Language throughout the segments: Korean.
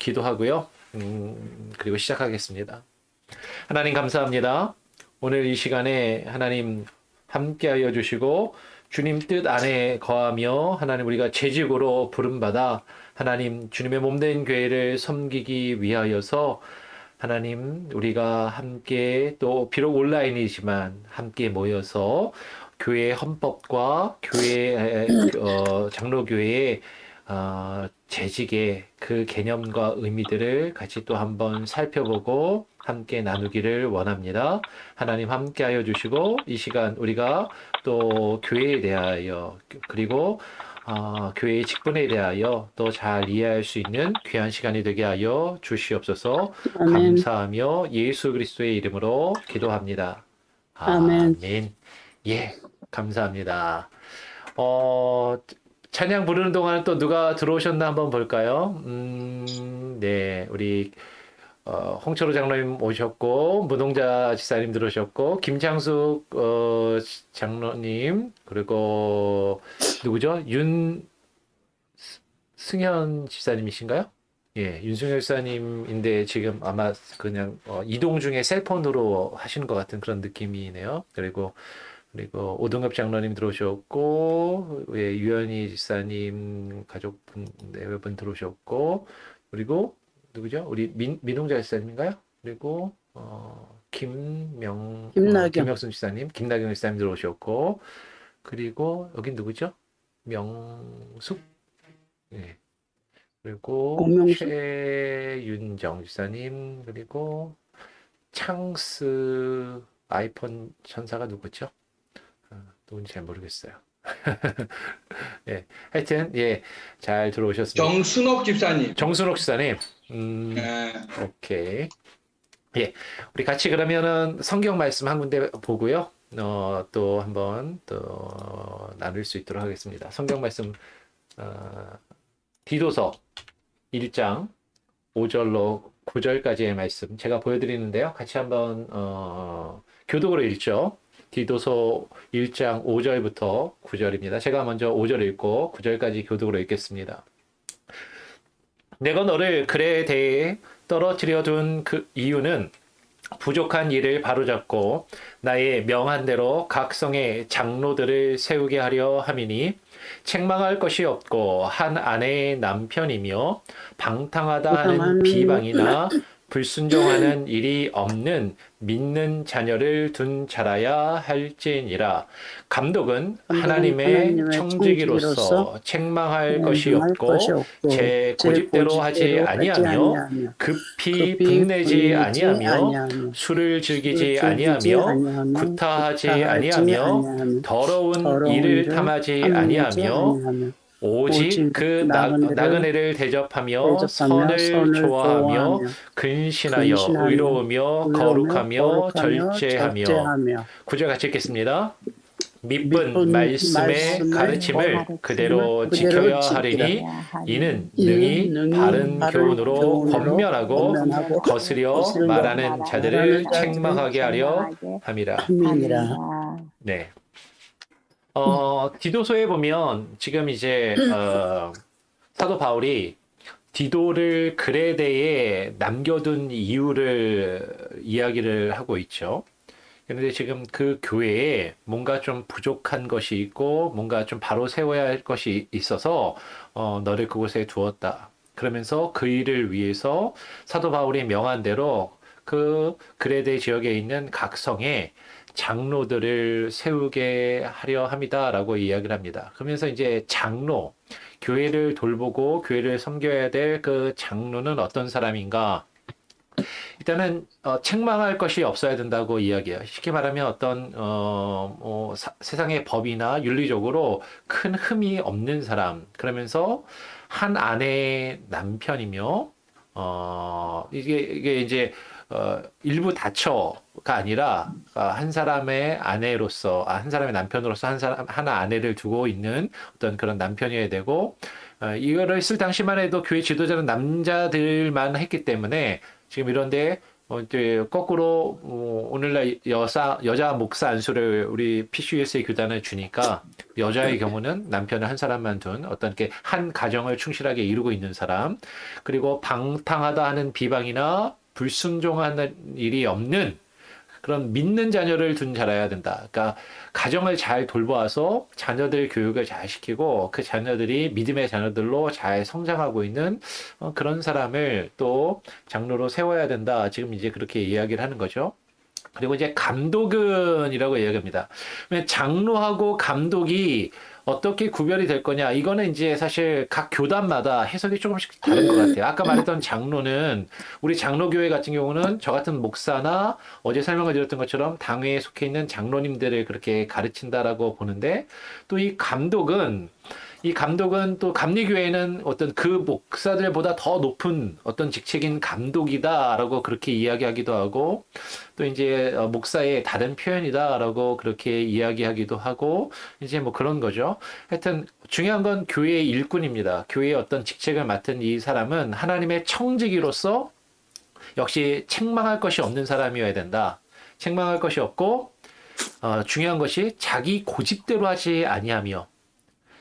기도하고요. 그리고 시작하겠습니다. 하나님 감사합니다. 오늘 이 시간에 하나님 함께하여 주시고 주님 뜻 안에 거하며 하나님 우리가 재직으로 부름받아 하나님 주님의 몸된 교회를 섬기기 위하여서 하나님 우리가 함께 또 비록 온라인이지만 함께 모여서 교회의 헌법과 교회 장로교회의 재직의 그 개념과 의미들을 같이 또 한번 살펴보고 함께 나누기를 원합니다. 하나님 함께하여 주시고 이 시간 우리가 또 교회에 대하여 그리고 교회의 직분에 대하여 또 잘 이해할 수 있는 귀한 시간이 되게 하여 주시옵소서. 아멘. 감사하며 예수 그리스도의 이름으로 기도합니다. 아멘. 아멘. 예, 감사합니다. 찬양 부르는 동안 또 누가 들어오셨나 한번 볼까요? 네, 우리 홍철호 장로님 오셨고 무동자 지사님 들어오셨고 김창숙 장로님 그리고 누구죠? 윤승현 지사님이신가요? 예, 윤승현 지사님인데 지금 아마 그냥 이동 중에 셀폰으로 하시는 것 같은 그런 느낌이네요. 그리고 오동엽 장로님 들어오셨고, 예, 유현희 지사님 가족분 네 분 들어오셨고, 그리고 누구죠? 우리 민홍자 지사님인가요? 그리고 김명순 지사님, 김나경 지사님 들어오셨고, 그리고 여긴 누구죠? 명숙, 예, 그리고 공명숙? 최윤정 지사님, 그리고 창스 아이폰 천사가 누구죠? 누군지 잘 모르겠어요. 예, 하여튼 예, 잘 들어오셨습니다. 정순옥 집사님. 정순옥 지사님. 예. 오케이. 예, 우리 같이 그러면은 성경 말씀 한 군데 보고요. 또 한번 또 나눌 수 있도록 하겠습니다. 성경 말씀 디도서 1장 5절로 9절까지의 말씀 제가 보여드리는데요. 같이 한번 교독으로 읽죠. 디도서 1장 5절부터 9절입니다. 제가 먼저 5절 읽고 9절까지 교독으로 읽겠습니다. 내가 너를 그레데에 떨어뜨려 둔 그 이유는 부족한 일을 바로잡고 나의 명한 대로 각 성의 장로들을 세우게 하려 함이니 책망할 것이 없고 한 아내의 남편이며 방탕하다 하는 비방이나 불순종하는 일이 없는 믿는 자녀를 둔 자라야 할지니라. 감독은 하나님의 청지기로서 책망할 것이 없고 제 고집대로 하지 아니하며 급히 분내지 아니하며 술을 즐기지 아니하며 구타하지 아니하며 더러운 일을 탐하지 아니하며 오직 그 나그네를 대접하며 선을 좋아하며 근신하여 의로우며 거룩하며 절제하며. 구절 같이 읽겠습니다. 믿은 말씀의 가르침을 그대로 지켜야 하리니 이는 능히 바른 교훈으로 권면하고 거스려 말하는 자들을 책망하게 하려 함이라. 네. 디도서에 보면 지금 이제 사도 바울이 디도를 그레데에 남겨둔 이유를 이야기를 하고 있죠. 그런데 지금 그 교회에 뭔가 좀 부족한 것이 있고 뭔가 좀 바로 세워야 할 것이 있어서 너를 그곳에 두었다. 그러면서 그 일을 위해서 사도 바울이 명한 대로 그 그레데 지역에 있는 각 성에 장로들을 세우게 하려 합니다라고 이야기를 합니다. 그러면서 이제 장로, 교회를 돌보고 교회를 섬겨야 될 그 장로는 어떤 사람인가? 일단은 책망할 것이 없어야 된다고 이야기해요. 쉽게 말하면 어떤 세상의 법이나 윤리적으로 큰 흠이 없는 사람. 그러면서 한 아내의 남편이며 이게 이제 일부 다처가 아니라 한 사람의 아내로서 한 사람의 남편으로서 하나 아내를 두고 있는 어떤 그런 남편이어야 되고 이거를 쓸 당시만 해도 교회 지도자는 남자들만 했기 때문에 지금 이런데 이제 거꾸로 오늘날 여자 목사 안수를 우리 PCUSA 교단에 주니까 여자의 경우는 남편을 한 사람만 둔 어떤 게 한 가정을 충실하게 이루고 있는 사람, 그리고 방탕하다 하는 비방이나 불순종하는 일이 없는 그런 믿는 자녀를 둔 자라야 된다. 그러니까 가정을 잘 돌보아서 자녀들 교육을 잘 시키고 그 자녀들이 믿음의 자녀들로 잘 성장하고 있는 그런 사람을 또 장로로 세워야 된다. 지금 이제 그렇게 이야기를 하는 거죠. 그리고 이제 감독은이라고 이야기합니다. 장로하고 감독이 어떻게 구별이 될 거냐? 이거는 이제 사실 각 교단마다 해석이 조금씩 다른 것 같아요. 아까 말했던 장로는 우리 장로교회 같은 경우는 저 같은 목사나 어제 설명을 드렸던 것처럼 당회에 속해 있는 장로님들을 그렇게 가르친다라고 보는데 또 이 감독은 또 감리교회는 어떤 그 목사들보다 더 높은 어떤 직책인 감독이다라고 그렇게 이야기하기도 하고 또 이제 목사의 다른 표현이다라고 그렇게 이야기하기도 하고 이제 뭐 그런 거죠. 하여튼 중요한 건 교회의 일꾼입니다. 교회의 어떤 직책을 맡은 이 사람은 하나님의 청지기로서 역시 책망할 것이 없는 사람이어야 된다. 책망할 것이 없고 중요한 것이 자기 고집대로 하지 아니하며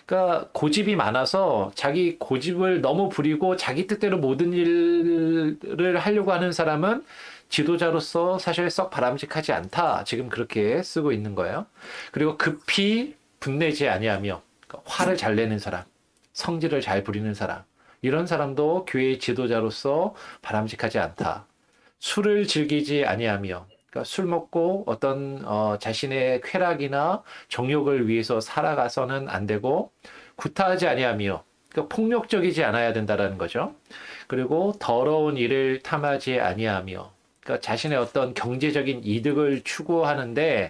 그러니까 고집이 많아서 자기 고집을 너무 부리고 자기 뜻대로 모든 일을 하려고 하는 사람은 지도자로서 사실 썩 바람직하지 않다. 지금 그렇게 쓰고 있는 거예요. 그리고 급히 분내지 아니하며 그러니까 화를 잘 내는 사람, 성질을 잘 부리는 사람 이런 사람도 교회의 지도자로서 바람직하지 않다. 술을 즐기지 아니하며 그러니까 술 먹고 어떤 자신의 쾌락이나 정욕을 위해서 살아가서는 안 되고 구타하지 아니하며 그러니까 폭력적이지 않아야 된다라는 거죠. 그리고 더러운 일을 탐하지 아니하며 그러니까 자신의 어떤 경제적인 이득을 추구하는데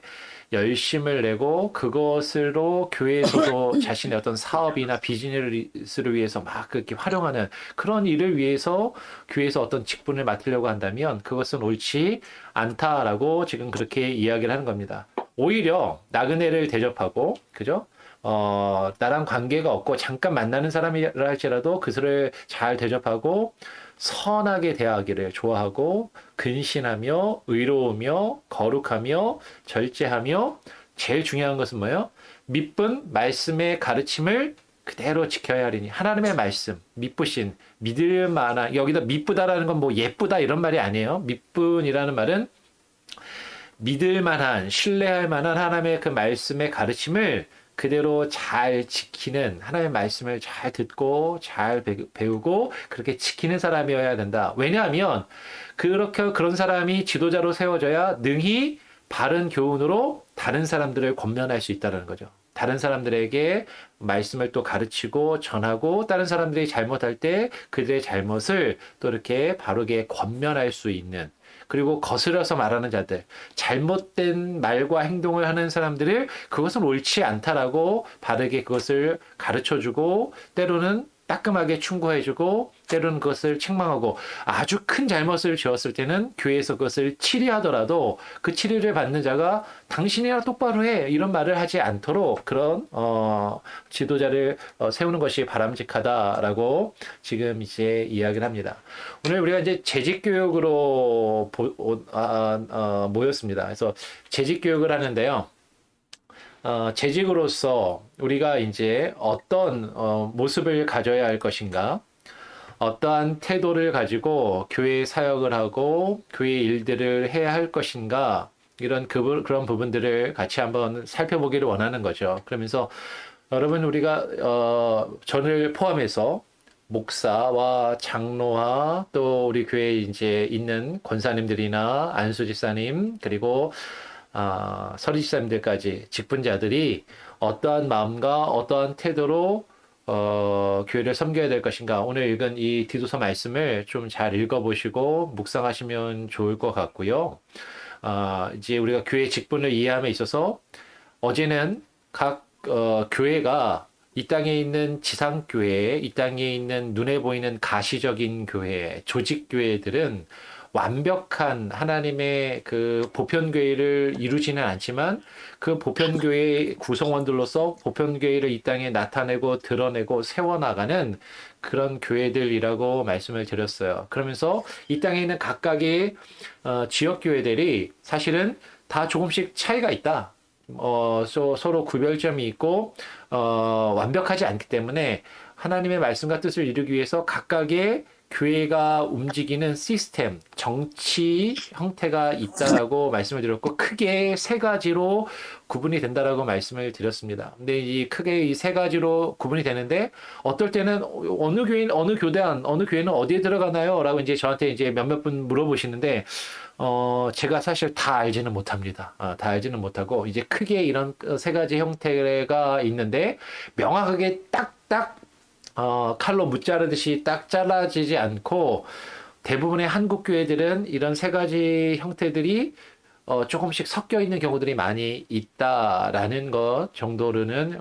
열심을 내고 그것으로 교회에서도 자신의 어떤 사업이나 비즈니스를 위해서 막 그렇게 활용하는 그런 일을 위해서 교회에서 어떤 직분을 맡으려고 한다면 그것은 옳지 않다라고 지금 그렇게 이야기를 하는 겁니다. 오히려 나그네를 대접하고 그죠? 나랑 관계가 없고 잠깐 만나는 사람이라 할지라도 그들을 잘 대접하고 선하게 대하기를 좋아하고 근신하며 의로우며 거룩하며 절제하며 제일 중요한 것은 뭐예요? 믿분 말씀의 가르침을 그대로 지켜야 하리니 하나님의 말씀 믿부신 믿을 만한 여기다 믿부다라는 건 뭐 예쁘다 이런 말이 아니에요. 믿분이라는 말은 믿을 만한 신뢰할 만한 하나님의 그 말씀의 가르침을 그대로 잘 지키는 하나님의 말씀을 잘 듣고 잘 배우고 그렇게 지키는 사람이어야 된다. 왜냐하면 그런 사람이 지도자로 세워져야 능히 바른 교훈으로 다른 사람들을 권면할 수 있다는 거죠. 다른 사람들에게 말씀을 또 가르치고 전하고 다른 사람들이 잘못할 때 그들의 잘못을 또 이렇게 바르게 권면할 수 있는 그리고 거스려서 말하는 자들, 잘못된 말과 행동을 하는 사람들을 그것은 옳지 않다라고 바르게 그것을 가르쳐주고 때로는 따끔하게 충고해주고 때로는 그것을 책망하고 아주 큰 잘못을 지었을 때는 교회에서 그것을 치리하더라도 그 치리를 받는 자가 당신이나 똑바로 해 이런 말을 하지 않도록 그런 지도자를 세우는 것이 바람직하다라고 지금 이제 이야기를 합니다. 오늘 우리가 이제 재직 교육으로 모였습니다. 그래서 재직 교육을 하는데요. 재직으로서 우리가 이제 어떤 모습을 가져야 할 것인가, 어떠한 태도를 가지고 교회 사역을 하고 교회 일들을 해야 할 것인가, 그런 부분들을 같이 한번 살펴보기를 원하는 거죠. 그러면서 여러분 우리가 저를 포함해서 목사와 장로와 또 우리 교회에 이제 있는 권사님들이나 안수집사님 그리고 서리집사님들까지 직분자들이 어떠한 마음과 어떠한 태도로 교회를 섬겨야 될 것인가. 오늘 읽은 이 디도서 말씀을 좀 잘 읽어보시고 묵상하시면 좋을 것 같고요. 이제 우리가 교회 직분을 이해함에 있어서 어제는 각 교회가 이 땅에 있는 지상교회, 이 땅에 있는 눈에 보이는 가시적인 교회, 조직교회들은 완벽한 하나님의 그 보편교회를 이루지는 않지만 그 보편교회의 구성원들로서 보편교회를 이 땅에 나타내고 드러내고 세워나가는 그런 교회들이라고 말씀을 드렸어요. 그러면서 이 땅에 있는 각각의 지역교회들이 사실은 다 조금씩 차이가 있다. 서로 구별점이 있고 완벽하지 않기 때문에 하나님의 말씀과 뜻을 이루기 위해서 각각의 교회가 움직이는 시스템, 정치 형태가 있다라고 말씀을 드렸고 크게 세 가지로 구분이 된다라고 말씀을 드렸습니다. 근데 이 크게 이 세 가지로 구분이 되는데 어떨 때는 어느 교인, 어느 교단, 어느 교회는 어디에 들어가나요? 라고 이제 저한테 이제 몇몇 분 물어보시는데 제가 사실 다 알지는 못합니다. 다 알지는 못하고 이제 크게 이런 세 가지 형태가 있는데 명확하게 딱딱 칼로 무자르듯이 딱 잘라지지 않고 대부분의 한국 교회들은 이런 세 가지 형태들이 조금씩 섞여 있는 경우들이 많이 있다라는 것 정도로는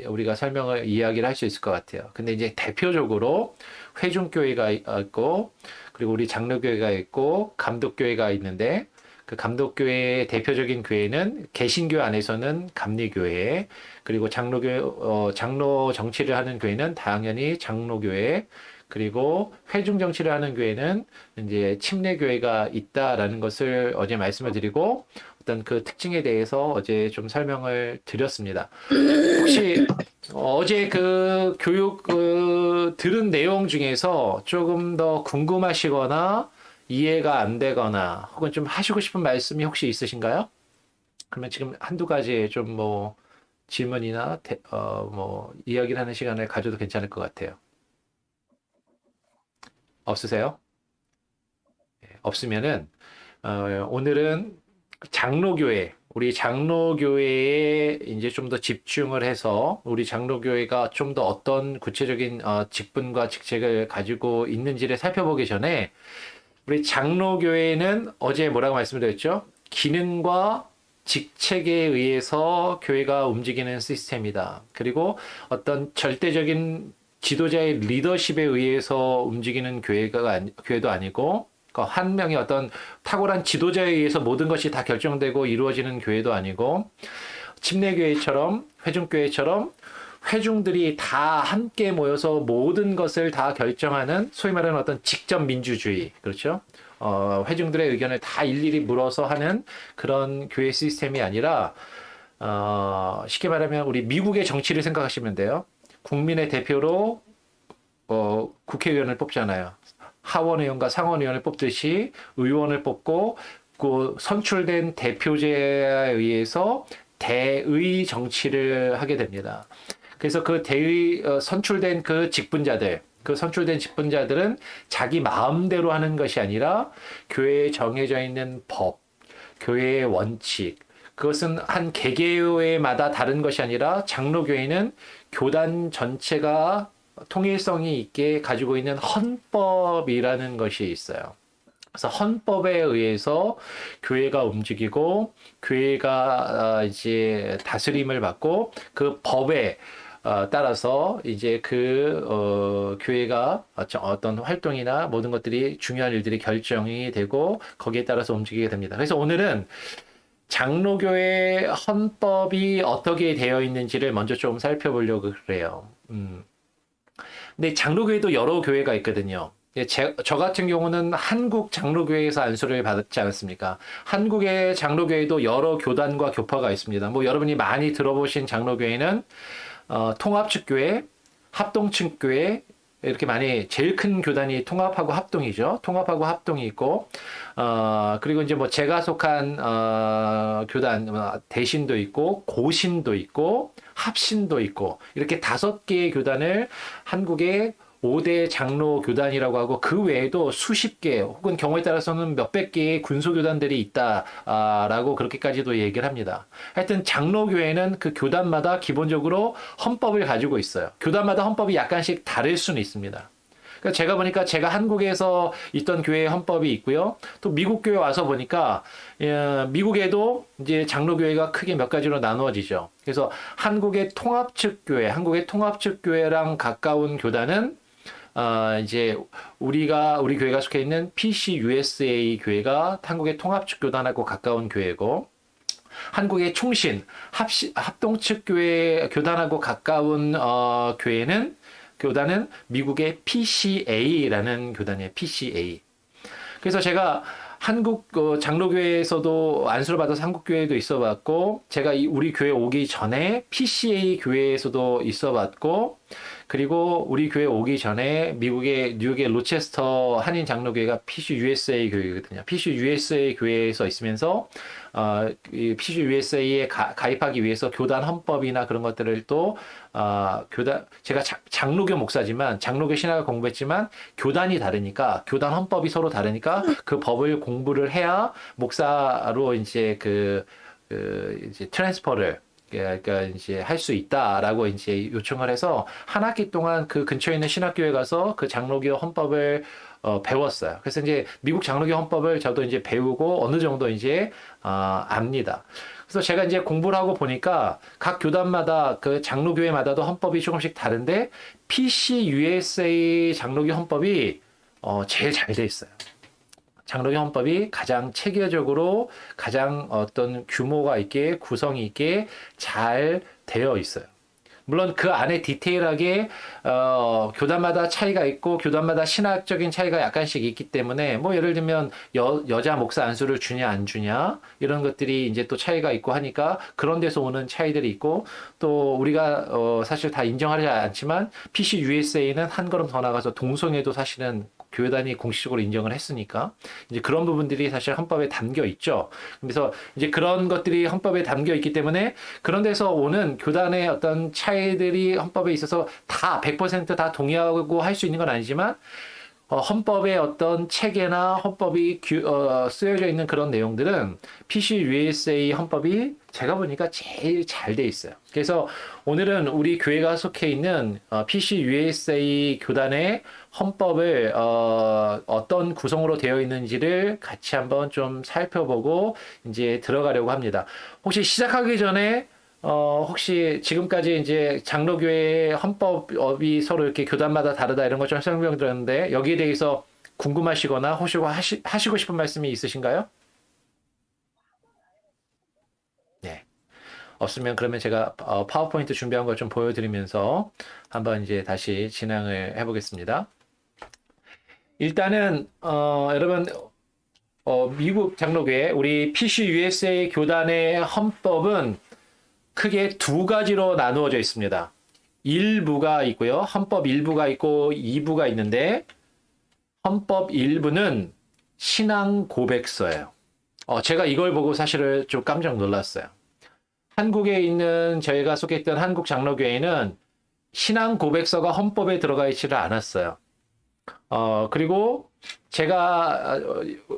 우리가 설명을 이야기를 할 수 있을 것 같아요. 근데 이제 대표적으로 회중교회가 있고 그리고 우리 장로교회가 있고 감독교회가 있는데 그 감독교회의 대표적인 교회는 개신교 안에서는 감리교회, 그리고 장로 정치를 하는 교회는 당연히 장로교회, 그리고 회중 정치를 하는 교회는 이제 침례교회가 있다라는 것을 어제 말씀을 드리고 어떤 그 특징에 대해서 어제 좀 설명을 드렸습니다. 혹시 어제 그 교육 들은 내용 중에서 조금 더 궁금하시거나 이해가 안 되거나 혹은 좀 하시고 싶은 말씀이 혹시 있으신가요? 그러면 지금 한두 가지 좀 뭐 질문이나 뭐 이야기를 하는 시간을 가져도 괜찮을 것 같아요. 없으세요? 없으면은 오늘은 장로교회, 우리 장로교회에 이제 좀 더 집중을 해서 우리 장로교회가 좀 더 어떤 구체적인 직분과 직책을 가지고 있는지를 살펴보기 전에 우리 장로교회는 어제 뭐라고 말씀드렸죠? 기능과 직책에 의해서 교회가 움직이는 시스템이다. 그리고 어떤 절대적인 지도자의 리더십에 의해서 움직이는 교회도 아니고 한 명의 어떤 탁월한 지도자에 의해서 모든 것이 다 결정되고 이루어지는 교회도 아니고 침례교회처럼 회중교회처럼 회중들이 다 함께 모여서 모든 것을 다 결정하는 소위 말하는 어떤 직접 민주주의, 그렇죠? 회중들의 의견을 다 일일이 물어서 하는 그런 교회 시스템이 아니라 쉽게 말하면 우리 미국의 정치를 생각하시면 돼요. 국민의 대표로 국회의원을 뽑잖아요. 하원의원과 상원의원을 뽑듯이 의원을 뽑고 그 선출된 대표제에 의해서 대의 정치를 하게 됩니다. 그래서 그 선출된 그 선출된 직분자들은 자기 마음대로 하는 것이 아니라 교회에 정해져 있는 법, 교회의 원칙, 그것은 한 개개교회마다 다른 것이 아니라 장로교회는 교단 전체가 통일성이 있게 가지고 있는 헌법이라는 것이 있어요. 그래서 헌법에 의해서 교회가 움직이고 교회가 이제 다스림을 받고 그 법에 따라서 이제 교회가 어떤 활동이나 모든 것들이 중요한 일들이 결정이 되고 거기에 따라서 움직이게 됩니다. 그래서 오늘은 장로교회 헌법이 어떻게 되어 있는지를 먼저 좀 살펴보려고 그래요. 근데 장로교회도 여러 교회가 있거든요. 저 같은 경우는 한국 장로교회에서 안수를 받았지 않았습니까? 한국의 장로교회도 여러 교단과 교파가 있습니다. 뭐 여러분이 많이 들어보신 장로교회는 통합측교회, 합동측교회, 이렇게 많이 제일 큰 교단이 통합하고 합동이죠. 통합하고 합동이 있고 그리고 이제 뭐 제가 속한 교단 대신도 있고 고신도 있고 합신도 있고 이렇게 5개의 교단을 한국의 5대 장로 교단이라고 하고 그 외에도 수십 개 혹은 경우에 따라서는 몇백 개의 군소교단들이 있다라고 그렇게까지도 얘기를 합니다. 하여튼 장로교회는 그 교단마다 기본적으로 헌법을 가지고 있어요. 교단마다 헌법이 약간씩 다를 수는 있습니다. 그러니까 제가 보니까 제가 한국에서 있던 교회 헌법이 있고요. 또 미국 교회 와서 보니까 미국에도 이제 장로교회가 크게 몇 가지로 나누어지죠. 그래서 한국의 통합측 교회랑 가까운 교단은 이제 우리 교회가 속해 있는 PCUSA 교회가 한국의 통합축교단하고 가까운 교회고, 한국의 총신 합동측 교회 교단하고 가까운 교단은 미국의 PCA라는 교단이에요. PCA. 그래서 제가 한국 장로교회에서도 안수를 받아서 한국 교회도 있어봤고, 제가 우리 교회 오기 전에 PCA 교회에서도 있어봤고, 그리고 우리 교회 오기 전에 뉴욕의 로체스터 한인 장로교회가 PCUSA 교회거든요. PCUSA 교회에서 있으면서 이 PCUSA에 가입하기 위해서 교단 헌법이나 그런 것들을 또 제가 장로교 목사지만 장로교 신학을 공부했지만 교단이 다르니까 교단 헌법이 서로 다르니까 그 법을 공부를 해야 목사로 이제 이제 트랜스퍼를 그러니까 이제 할 수 있다라고 이제 요청을 해서 한 학기 동안 그 근처에 있는 신학교에 가서 그 장로교 헌법을 배웠어요. 그래서 이제 미국 장로교 헌법을 저도 이제 배우고 어느 정도 이제 압니다. 그래서 제가 이제 공부를 하고 보니까 각 교단마다 그 장로교회마다도 헌법이 조금씩 다른데 PCUSA 장로교 헌법이 제일 잘 돼 있어요. 장로교 헌법이 가장 체계적으로 가장 어떤 규모가 있게 구성이 있게 잘 되어 있어요. 물론 그 안에 디테일하게 교단마다 차이가 있고 교단마다 신학적인 차이가 약간씩 있기 때문에 뭐 예를 들면 여자 목사 안수를 주냐 안 주냐 이런 것들이 이제 또 차이가 있고 하니까 그런 데서 오는 차이들이 있고 또 우리가 사실 다 인정하지 않지만 PCUSA는 한 걸음 더 나가서 동성애도 사실은 교단이 공식적으로 인정을 했으니까 이제 그런 부분들이 사실 헌법에 담겨 있죠. 그래서 이제 그런 것들이 헌법에 담겨 있기 때문에 그런 데서 오는 교단의 어떤 차이들이 헌법에 있어서 다 100% 동의하고 할 수 있는 건 아니지만 헌법의 어떤 체계나 헌법이 쓰여져 있는 그런 내용들은 PCUSA 헌법이 제가 보니까 제일 잘 돼 있어요. 그래서 오늘은 우리 교회가 속해 있는 PCUSA 교단의 헌법을 어떤 구성으로 되어 있는지를 같이 한번 좀 살펴보고 이제 들어가려고 합니다. 혹시 시작하기 전에 혹시 지금까지 이제 장로교회의 헌법이 서로 이렇게 교단마다 다르다 이런 것 좀 설명드렸는데 여기에 대해서 궁금하시거나 혹시 하시고 싶은 말씀이 있으신가요? 네. 없으면 그러면 제가 파워포인트 준비한 걸 좀 보여드리면서 한번 이제 다시 진행을 해보겠습니다. 일단은 여러분 미국 장로교회 우리 PCUSA 교단의 헌법은 크게 두 가지로 나누어져 있습니다. 1부가 있고요. 헌법 1부가 있고 2부가 있는데 헌법 1부는 신앙 고백서예요. 제가 이걸 보고 사실은 좀 깜짝 놀랐어요. 한국에 있는 저희가 속했던 한국 장로교회는 신앙 고백서가 헌법에 들어가 있지를 않았어요. 그리고 제가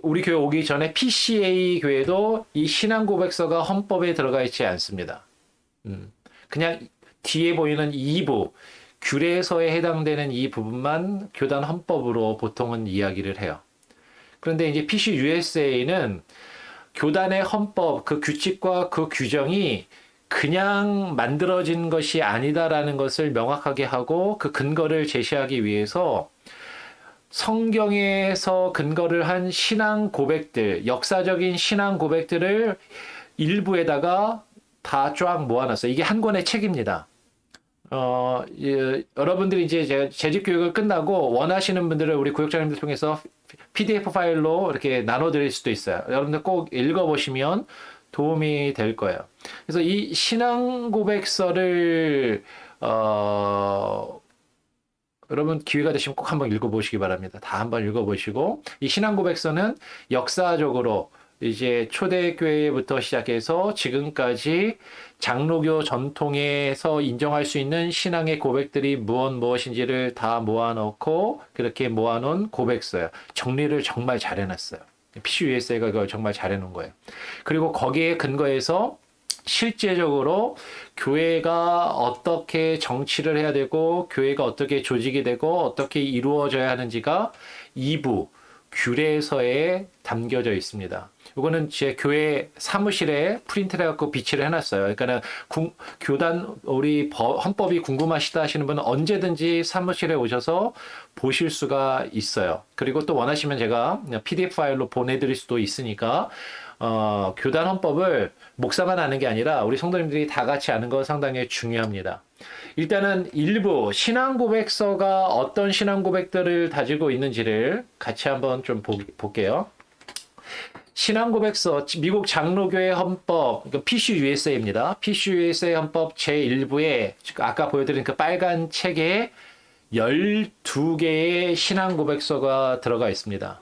우리 교회 오기 전에 PCA 교회도 이 신앙 고백서가 헌법에 들어가 있지 않습니다. 그냥 뒤에 보이는 2부, 규례서에 해당되는 이 부분만 교단 헌법으로 보통은 이야기를 해요. 그런데 이제 PCUSA는 교단의 헌법, 그 규칙과 그 규정이 그냥 만들어진 것이 아니다라는 것을 명확하게 하고 그 근거를 제시하기 위해서 성경에서 근거를 한 신앙 고백들, 역사적인 신앙 고백들을 일부에다가 다 쫙 모아놨어요. 이게 한 권의 책입니다. 여러분들이 이제 재직 교육을 끝나고 원하시는 분들을 우리 구역장님들 통해서 PDF 파일로 이렇게 나눠드릴 수도 있어요. 여러분들 꼭 읽어보시면 도움이 될 거예요. 그래서 이 신앙 고백서를 여러분 기회가 되시면 꼭 한번 읽어보시기 바랍니다. 다 한번 읽어보시고 이 신앙 고백서는 역사적으로 이제 초대교회부터 시작해서 지금까지 장로교 전통에서 인정할 수 있는 신앙의 고백들이 무엇인지를 다 모아놓고 그렇게 모아놓은 고백서예요. 정리를 정말 잘 해놨어요. PCUSA가 그걸 정말 잘 해놓은 거예요. 그리고 거기에 근거해서 실제적으로 교회가 어떻게 정치를 해야 되고 교회가 어떻게 조직이 되고 어떻게 이루어져야 하는지가 2부 규례서에 담겨져 있습니다. 이거는 제 교회 사무실에 프린트를 해갖고 비치를 해놨어요. 그러니까는 교단 우리 헌법이 궁금하시다 하시는 분은 언제든지 사무실에 오셔서 보실 수가 있어요. 그리고 또 원하시면 제가 PDF 파일로 보내드릴 수도 있으니까 교단 헌법을 목사만 아는 게 아니라 우리 성도님들이 다 같이 아는 거 상당히 중요합니다. 일단은 일부 신앙 고백서가 어떤 신앙 고백들을 다지고 있는지를 같이 한번 좀 볼게요. 신앙 고백서 미국 장로교회 헌법 PCUSA입니다. PCUSA 헌법 제1부에 아까 보여드린 그 빨간 책에 12개의 신앙 고백서가 들어가 있습니다.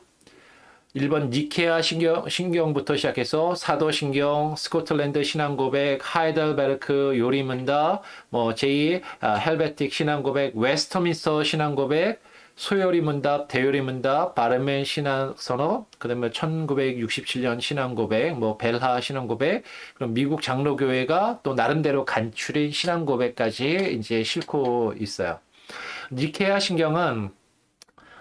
1번 니케아 신경부터 시작해서 사도신경, 스코틀랜드 신앙고백, 하이델베르크 요리문답, 제2 헬베틱 신앙고백, 웨스터민스터 신앙고백, 소요리문답, 대요리문답, 바르멘 신앙선언, 그다음에 1967년 신앙고백, 벨하 신앙고백, 그럼 미국 장로교회가 또 나름대로 간추린 신앙고백까지 이제 싣고 있어요. 니케아 신경은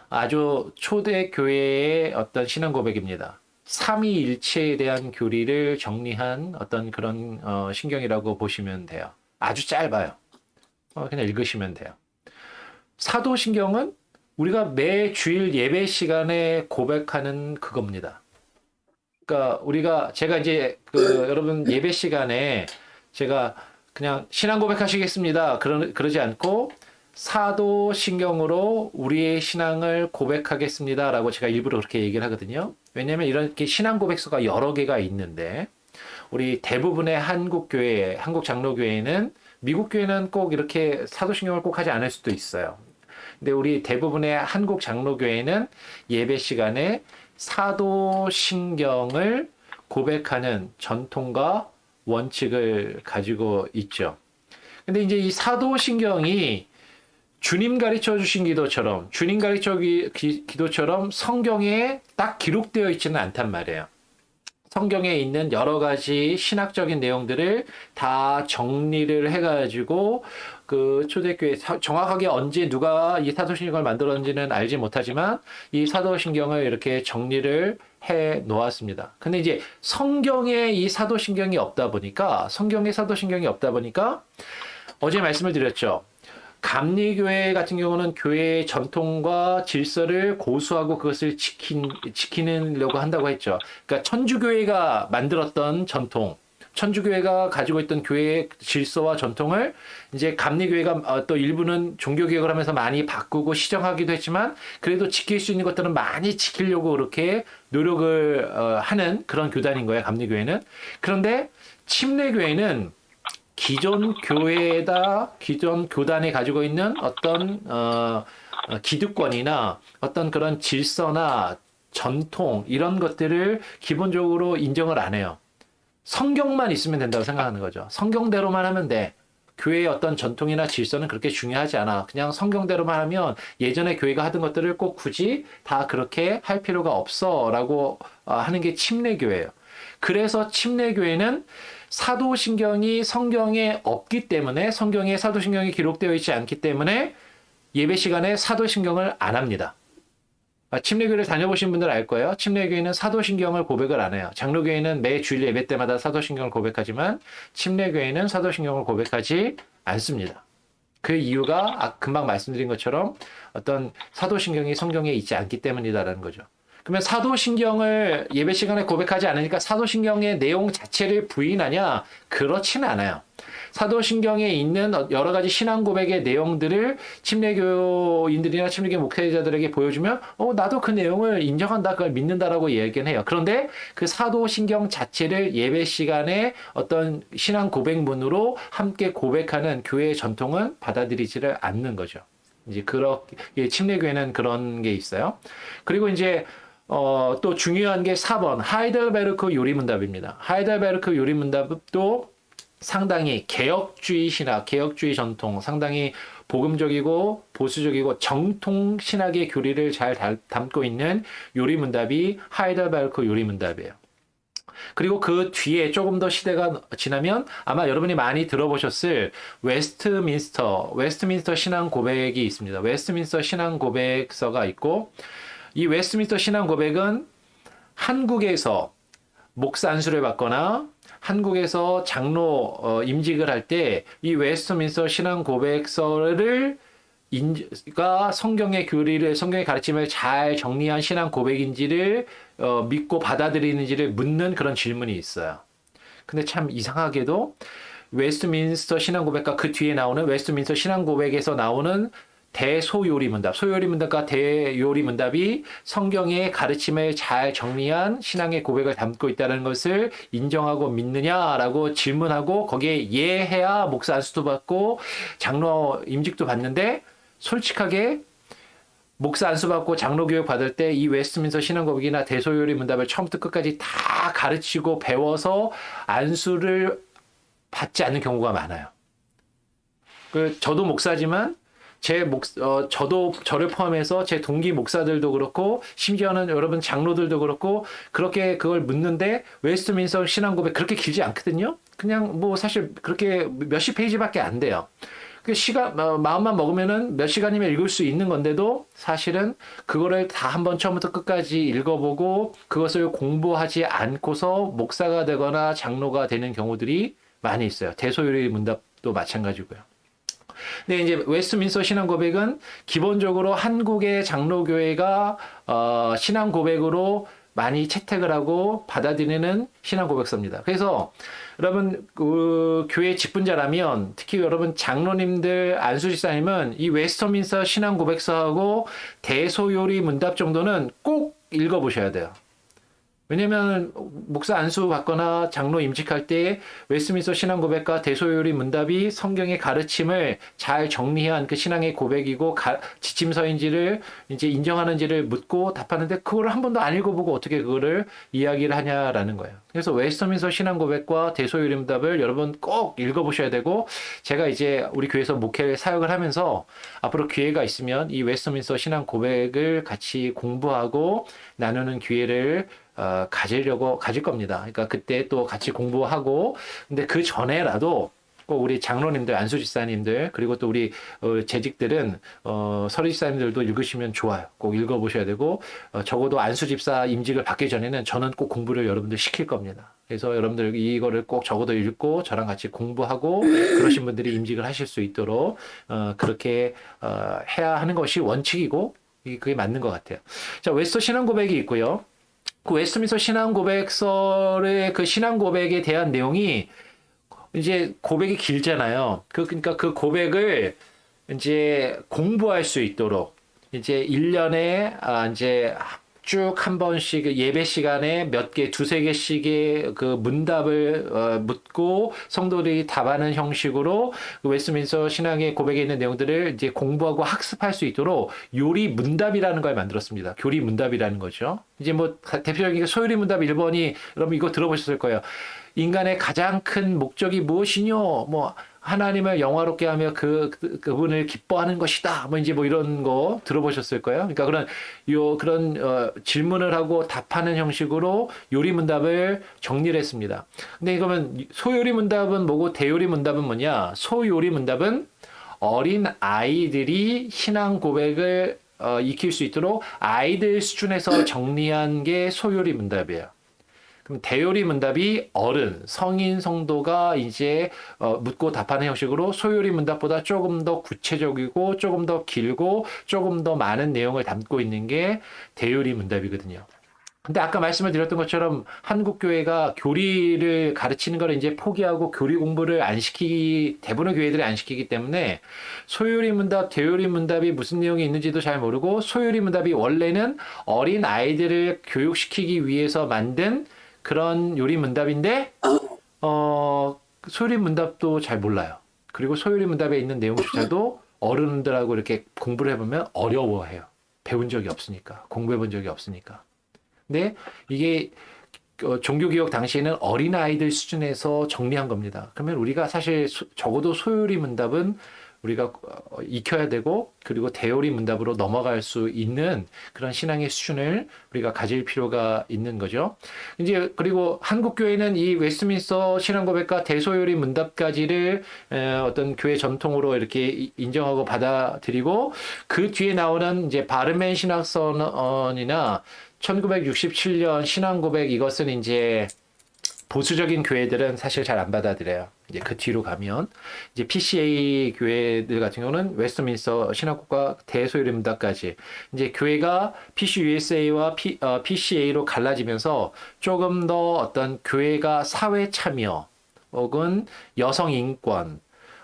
아주 초대 교회의 어떤 신앙 고백입니다. 삼위일체에 대한 교리를 정리한 어떤 그런 신경이라고 보시면 돼요. 아주 짧아요. 그냥 읽으시면 돼요. 사도신경은 우리가 매 주일 예배 시간에 고백하는 그겁니다. 그러니까 제가 이제 여러분 예배 시간에 제가 그냥 신앙 고백하시겠습니다. 그러지 않고 사도신경으로 우리의 신앙을 고백하겠습니다 라고 제가 일부러 그렇게 얘기를 하거든요. 왜냐하면 이렇게 신앙 고백서가 여러 개가 있는데 우리 대부분의 한국 장로교회는 미국 교회는 꼭 이렇게 사도신경을 꼭 하지 않을 수도 있어요. 근데 우리 대부분의 한국 장로교회는 예배 시간에 사도신경을 고백하는 전통과 원칙을 가지고 있죠. 근데 이제 이 사도신경이 주님 가르쳐 주신 기도처럼 기도처럼 성경에 딱 기록되어 있지는 않단 말이에요. 성경에 있는 여러 가지 신학적인 내용들을 다 정리를 해가지고 그 초대교회 정확하게 언제 누가 이 사도신경을 만들었는지는 알지 못하지만 이 사도신경을 이렇게 정리를 해 놓았습니다. 근데 이제 성경에 이 사도신경이 없다 보니까 어제 말씀을 드렸죠. 감리교회 같은 경우는 교회의 전통과 질서를 고수하고 그것을 지키려고 한다고 했죠. 그러니까 천주교회가 만들었던 전통, 천주교회가 가지고 있던 교회의 질서와 전통을 이제 감리교회가 또 일부는 종교개혁을 하면서 많이 바꾸고 시정하기도 했지만 그래도 지킬 수 있는 것들은 많이 지키려고 그렇게 노력을 하는 그런 교단인 거예요, 감리교회는. 그런데 침례교회는 기존 교단이 가지고 있는 어떤 기득권이나 어떤 그런 질서나 전통 이런 것들을 기본적으로 인정을 안 해요. 성경만 있으면 된다고 생각하는 거죠. 성경대로만 하면 돼. 교회의 어떤 전통이나 질서는 그렇게 중요하지 않아. 그냥 성경대로만 하면 예전에 교회가 하던 것들을 꼭 굳이 다 그렇게 할 필요가 없어 라고 하는 게 침례교회예요. 그래서 침례교회는 사도신경이 성경에 없기 때문에 성경에 사도신경이 기록되어 있지 않기 때문에 예배 시간에 사도신경을 안 합니다. 침례교회를 다녀보신 분들 알 거예요. 침례교회는 사도신경을 고백을 안 해요. 장로교회는 매 주일 예배 때마다 사도신경을 고백하지만 침례교회는 사도신경을 고백하지 않습니다. 그 이유가 금방 말씀드린 것처럼 어떤 사도신경이 성경에 있지 않기 때문이다라는 거죠. 그러면 사도신경을 예배 시간에 고백하지 않으니까 사도신경의 내용 자체를 부인하냐? 그렇지는 않아요. 사도신경에 있는 여러 가지 신앙 고백의 내용들을 침례교인들이나 침례교 목회자들에게 보여주면 나도 그 내용을 인정한다, 그걸 믿는다라고 얘기는 해요. 그런데 그 사도신경 자체를 예배 시간에 어떤 신앙 고백문으로 함께 고백하는 교회의 전통은 받아들이지를 않는 거죠. 이제 그렇게 침례교회는 그런 게 있어요. 그리고 이제 또 중요한 게 4번 하이델베르크 요리문답입니다. 하이델베르크 요리문답도 상당히 개혁주의 신학, 개혁주의 전통, 상당히 복음적이고 보수적이고 정통 신학의 교리를 잘 담고 있는 요리문답이 하이델베르크 요리문답이에요. 그리고 그 뒤에 조금 더 시대가 지나면 아마 여러분이 많이 들어보셨을 웨스트민스터 신앙 고백이 있습니다. 웨스트민스터 신앙 고백서가 있고 이 웨스트민스터 신앙 고백은 한국에서 목사 안수를 받거나 한국에서 장로 임직을 할 때 이 웨스트민스터 신앙 고백서를 가 성경의 교리를 성경의 가르침을 잘 정리한 신앙 고백인지를 믿고 받아들이는지를 묻는 그런 질문이 있어요. 근데 참 이상하게도 웨스트민스터 신앙 고백과 그 뒤에 나오는 웨스트민스터 신앙 고백에서 나오는 대소요리 문답, 소요리 문답과 대요리 문답이 성경의 가르침을 잘 정리한 신앙의 고백을 담고 있다는 것을 인정하고 믿느냐라고 질문하고 거기에 예해야 목사 안수도 받고 장로 임직도 받는데 솔직하게 목사 안수 받고 장로 교육 받을 때 이 웨스트민스터 신앙 고백이나 대소요리 문답을 처음부터 끝까지 다 가르치고 배워서 안수를 받지 않는 경우가 많아요. 저도 목사지만 저도 저를 포함해서 제 동기 목사들도 그렇고 심지어는 여러분 장로들도 그렇고 그렇게 그걸 묻는데 웨스트민스터 신앙 고백 그렇게 길지 않거든요. 그냥 뭐 사실 그렇게 몇십 페이지밖에 안 돼요. 그 마음만 먹으면은 몇 시간이면 읽을 수 있는 건데도 사실은 그거를 다 한번 처음부터 끝까지 읽어보고 그것을 공부하지 않고서 목사가 되거나 장로가 되는 경우들이 많이 있어요. 대소요리 문답도 마찬가지고요. 근데 이제 웨스트민스터 신앙 고백은 기본적으로 한국의 장로교회가 신앙 고백으로 많이 채택을 하고 받아들이는 신앙 고백서입니다. 그래서 여러분 그 교회 직분자라면 특히 여러분 장로님들 안수집사님은 이 웨스트민스터 신앙 고백서하고 대소요리 문답 정도는 꼭 읽어보셔야 돼요. 왜냐면 목사 안수 받거나 장로 임직할 때 웨스트민스터 신앙 고백과 대소요리 문답이 성경의 가르침을 잘 정리한 그 신앙의 고백이고 지침서인지를 이제 인정하는지를 묻고 답하는데 그거를 한 번도 안 읽어보고 어떻게 그거를 이야기를 하냐라는 거예요. 그래서 웨스트민스터 신앙 고백과 대소요리 문답을 여러분 꼭 읽어보셔야 되고 제가 이제 우리 교회에서 목회 사역을 하면서 앞으로 기회가 있으면 이 웨스트민스터 신앙 고백을 같이 공부하고 나누는 기회를 가질 겁니다. 그러니까 그때 또 같이 공부하고, 근데 그 전에라도 꼭 우리 장로님들, 안수집사님들, 그리고 또 우리 재직들은 서리집사님들도 읽으시면 좋아요. 꼭 읽어보셔야 되고, 적어도 안수집사 임직을 받기 전에는 저는 꼭 공부를 여러분들 시킬 겁니다. 그래서 여러분들 이거를 꼭 적어도 읽고 저랑 같이 공부하고 그러신 분들이 임직을 하실 수 있도록 그렇게 해야 하는 것이 원칙이고 그게 맞는 것 같아요. 자, 웨스터 신앙 고백이 있고요. 그 웨스트민스터 신앙 고백서의 그 신앙 고백에 대한 내용이 이제 고백이 길잖아요. 그러니까 그 고백을 이제 공부할 수 있도록 이제 1년에 이제 쭉 한 번씩 예배 시간에 몇 개, 두세 개씩의 그 문답을 묻고 성도들이 답하는 형식으로 그 웨스트민스터 신앙의 고백에 있는 내용들을 이제 공부하고 학습할 수 있도록 요리 문답이라는 걸 만들었습니다. 교리 문답이라는 거죠. 이제 뭐 대표적인 소요리 문답 1번이 여러분 이거 들어보셨을 거예요. 인간의 가장 큰 목적이 무엇이뇨? 뭐 하나님을 영화롭게 하며 그분을 기뻐하는 것이다. 뭐 이제 뭐 이런 거 들어보셨을 거예요. 그러니까 그런 질문을 하고 답하는 형식으로 요리 문답을 정리를 했습니다. 근데 이거면 소요리 문답은 뭐고 대요리 문답은 뭐냐? 소요리 문답은 어린 아이들이 신앙 고백을 익힐 수 있도록 아이들 수준에서 정리한 게 소요리 문답이에요. 그럼 대요리 문답이 어른, 성인 성도가 이제 묻고 답하는 형식으로 소요리 문답보다 조금 더 구체적이고 조금 더 길고 조금 더 많은 내용을 담고 있는 게 대요리 문답이거든요. 근데 아까 말씀을 드렸던 것처럼 한국 교회가 교리를 가르치는 걸 이제 포기하고 교리 공부를 대부분의 교회들이 안 시키기 때문에 소요리 문답, 대요리 문답이 무슨 내용이 있는지도 잘 모르고 소요리 문답이 원래는 어린 아이들을 교육시키기 위해서 만든 그런 요리 문답인데 소요리 문답도 잘 몰라요. 그리고 소요리 문답에 있는 내용조차도 어른들하고 이렇게 공부를 해보면 어려워해요. 배운 적이 없으니까, 공부해본 적이 없으니까. 근데 이게 종교개혁 당시에는 어린아이들 수준에서 정리한 겁니다. 그러면 우리가 사실 적어도 소요리 문답은 우리가 익혀야 되고 그리고 대요리 문답으로 넘어갈 수 있는 그런 신앙의 수준을 우리가 가질 필요가 있는 거죠. 이제 그리고 한국 교회는 이 웨스트민스터 신앙 고백과 대소요리 문답까지를 어떤 교회 전통으로 이렇게 인정하고 받아들이고 그 뒤에 나오는 이제 바르멘 신학선언이나 1967년 신앙 고백 이것은 이제 보수적인 교회들은 사실 잘 안 받아들여요. 이제 그 뒤로 가면 이제 PCA 교회들 같은 경우는 웨스트민스터 신학국과 대소요리 문답까지 이제 교회가 PCUSA와 PCA로 갈라지면서 조금 더 어떤 교회가 사회 참여 혹은 여성 인권,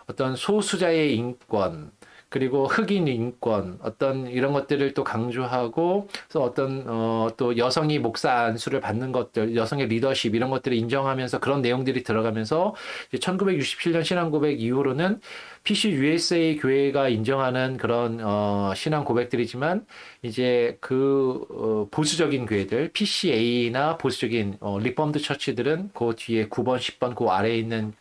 어떤 소수자의 인권, 그리고 흑인 인권, 어떤 이런 것들을 또 강조하고, 그래서 어떤, 또 여성이 목사 안수를 받는 것들, 여성의 리더십, 이런 것들을 인정하면서 그런 내용들이 들어가면서, 이제 1967년 신앙 고백 이후로는 PC USA 교회가 인정하는 그런, 신앙 고백들이지만, 이제 보수적인 교회들, PCA나 보수적인, 리폼드 처치들은 그 뒤에 9번, 10번 그 아래에 있는,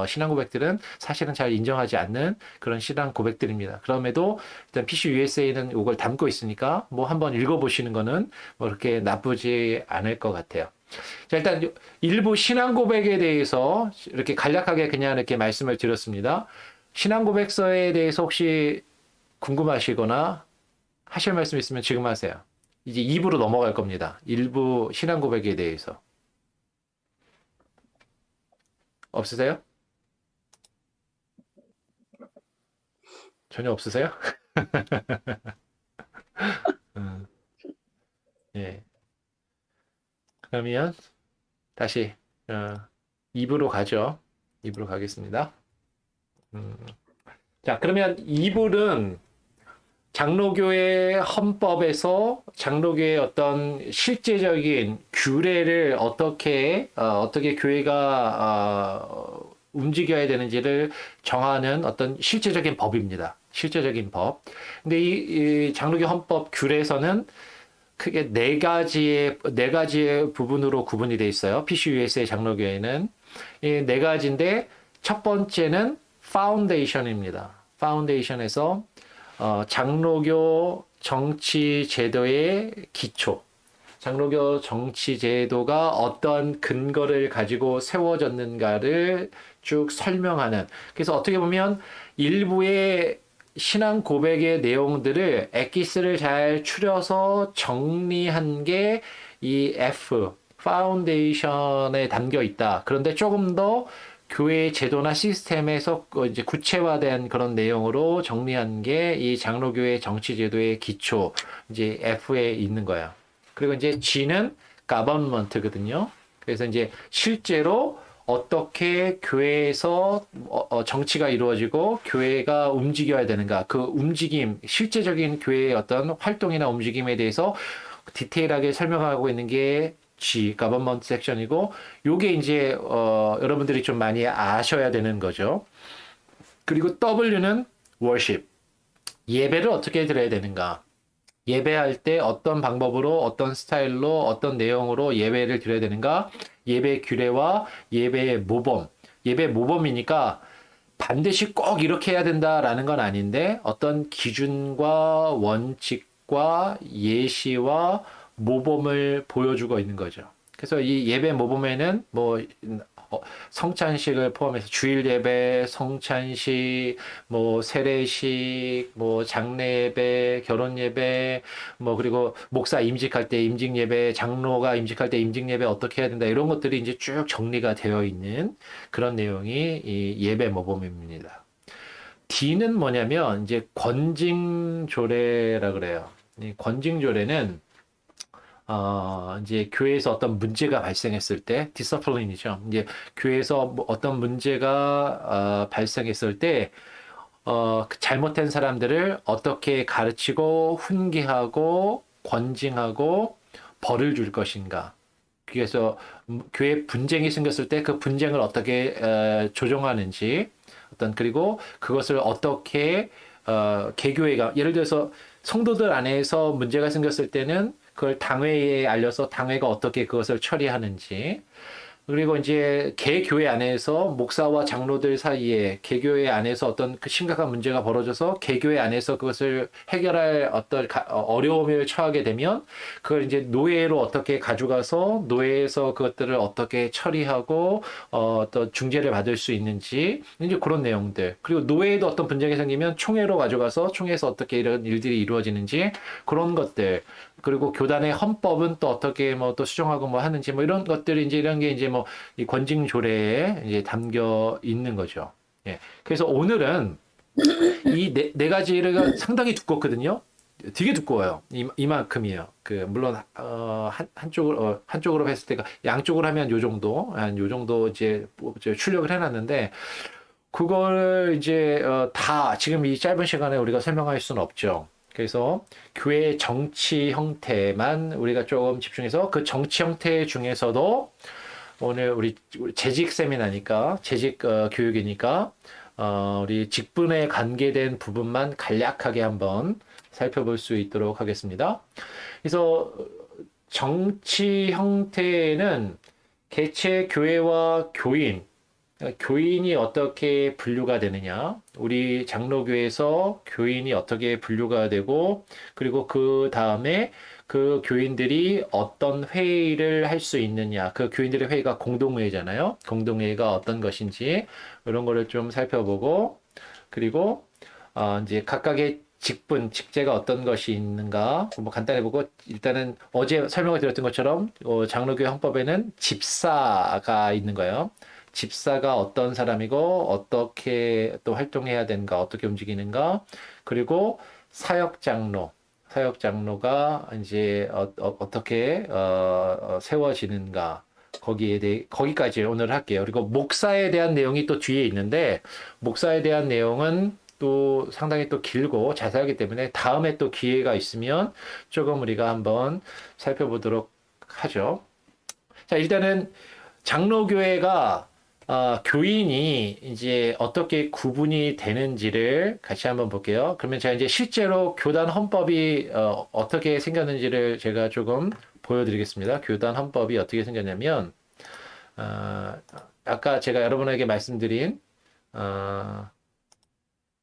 신앙 고백들은 사실은 잘 인정하지 않는 그런 신앙 고백들입니다. 그럼에도 일단 PC USA는 이걸 담고 있으니까 뭐 한번 읽어보시는 거는 뭐 그렇게 나쁘지 않을 것 같아요. 자, 일단 일부 신앙 고백에 대해서 이렇게 간략하게 그냥 이렇게 말씀을 드렸습니다. 신앙 고백서에 대해서 혹시 궁금하시거나 하실 말씀 있으면 지금 하세요. 이제 2부로 넘어갈 겁니다. 일부 신앙 고백에 대해서. 없으세요? 전혀 없으세요? 예. 그러면 다시 2부로 가죠. 2부로 가겠습니다. 자, 그러면 2부는 장로교의 헌법에서 장로교의 어떤 실제적인 규례를 어떻게 교회가 움직여야 되는지를 정하는 어떤 실제적인 법입니다. 실제적인 법. 근데 이 장로교 헌법 규례에서는 크게 네 가지의 부분으로 구분이 되어 있어요. PCUS의 장로교회는 이 네 가지인데 첫 번째는 파운데이션입니다. 파운데이션에서 장로교 정치 제도의 기초. 장로교 정치 제도가 어떤 근거를 가지고 세워졌는가를 쭉 설명하는. 그래서 어떻게 보면 일부의 신앙 고백의 내용들을 엑기스를 잘 추려서 정리한 게 이 F, 파운데이션에 담겨 있다. 그런데 조금 더 교회의 제도나 시스템에서 이제 구체화된 그런 내용으로 정리한 게 이 장로교회 정치제도의 기초, 이제 F에 있는 거야. 그리고 이제 G는 government거든요. 그래서 이제 실제로 어떻게 교회에서 정치가 이루어지고 교회가 움직여야 되는가, 그 움직임, 실제적인 교회의 어떤 활동이나 움직임에 대해서 디테일하게 설명하고 있는 게 G, government 섹션이고, 요게 이제, 여러분들이 좀 많이 아셔야 되는 거죠. 그리고 W는 worship. 예배를 어떻게 드려야 되는가. 예배할 때 어떤 방법으로, 어떤 스타일로, 어떤 내용으로 예배를 드려야 되는가. 예배 규례와 예배의 모범. 예배 모범이니까 반드시 꼭 이렇게 해야 된다라는 건 아닌데, 어떤 기준과 원칙과 예시와 모범을 보여주고 있는 거죠. 그래서 이 예배 모범에는 뭐 성찬식을 포함해서 주일 예배, 성찬식, 뭐 세례식, 뭐 장례 예배, 결혼 예배, 뭐 그리고 목사 임직할 때 임직 예배, 장로가 임직할 때 임직 예배 어떻게 해야 된다 이런 것들이 이제 쭉 정리가 되어 있는 그런 내용이 이 예배 모범입니다. D는 뭐냐면 이제 권징조례라 그래요. 이 권징조례는 이제 교회에서 어떤 문제가 발생했을 때, 디서플린이죠. 이제 교회에서 뭐 어떤 문제가 발생했을 때, 잘못된 사람들을 어떻게 가르치고, 훈계하고, 권징하고, 벌을 줄 것인가. 그래서 교회 분쟁이 생겼을 때 그 분쟁을 어떻게 조정하는지, 그리고 그것을 어떻게, 개교회가, 예를 들어서 성도들 안에서 문제가 생겼을 때는 그걸 당회에 알려서 당회가 어떻게 그것을 처리하는지, 그리고 이제 개교회 안에서 목사와 장로들 사이에 개교회 안에서 어떤 그 심각한 문제가 벌어져서 개교회 안에서 그것을 해결할 어떤 어려움을 처하게 되면 그걸 이제 노예로 어떻게 가져가서 노예에서 그것들을 어떻게 처리하고 또 중재를 받을 수 있는지 이제 그런 내용들. 그리고 노예에도 어떤 분쟁이 생기면 총회로 가져가서 총회에서 어떻게 이런 일들이 이루어지는지 그런 것들. 그리고 교단의 헌법은 또 어떻게 뭐 또 수정하고 뭐 하는지 뭐 이런 것들이 이제 이런 게 이제 뭐 이 권징조례에 이제 담겨 있는 거죠. 예. 그래서 오늘은 이 네 가지가 상당히 두껍거든요. 되게 두꺼워요. 이만큼이에요. 그 물론 한쪽으로 했을 때가 양쪽으로 하면 요 정도 한 요 정도 이제 출력을 해놨는데 그걸 이제 다 지금 이 짧은 시간에 우리가 설명할 수는 없죠. 그래서 교회 정치 형태만 우리가 조금 집중해서 그 정치 형태 중에서도 오늘 우리 재직 세미나니까 재직 교육이니까 우리 직분에 관계된 부분만 간략하게 한번 살펴볼 수 있도록 하겠습니다. 그래서 정치 형태는 개체 교회와 교인 교인이 어떻게 분류가 되느냐, 우리 장로교에서 교인이 어떻게 분류가 되고, 그리고 그 다음에 그 교인들이 어떤 회의를 할 수 있느냐, 그 교인들의 회의가 공동회의잖아요. 공동회의가 어떤 것인지, 이런 거를 좀 살펴보고, 그리고, 이제 각각의 직분, 직제가 어떤 것이 있는가, 뭐 간단히 보고, 일단은 어제 설명을 드렸던 것처럼, 장로교회 헌법에는 집사가 있는 거예요. 집사가 어떤 사람이고 어떻게 또 활동해야 되는가, 어떻게 움직이는가, 그리고 사역장로가 이제 어떻게 세워지는가, 거기에 대해 거기까지 오늘 할게요. 그리고 목사에 대한 내용이 또 뒤에 있는데 목사에 대한 내용은 또 상당히 또 길고 자세하기 때문에 다음에 또 기회가 있으면 조금 우리가 한번 살펴보도록 하죠. 자, 일단은 장로교회가 교인이 이제 어떻게 구분이 되는지를 같이 한번 볼게요. 그러면 제가 이제 실제로 교단 헌법이 어떻게 생겼는지를 제가 조금 보여드리겠습니다. 교단 헌법이 어떻게 생겼냐면, 아까 제가 여러분에게 말씀드린,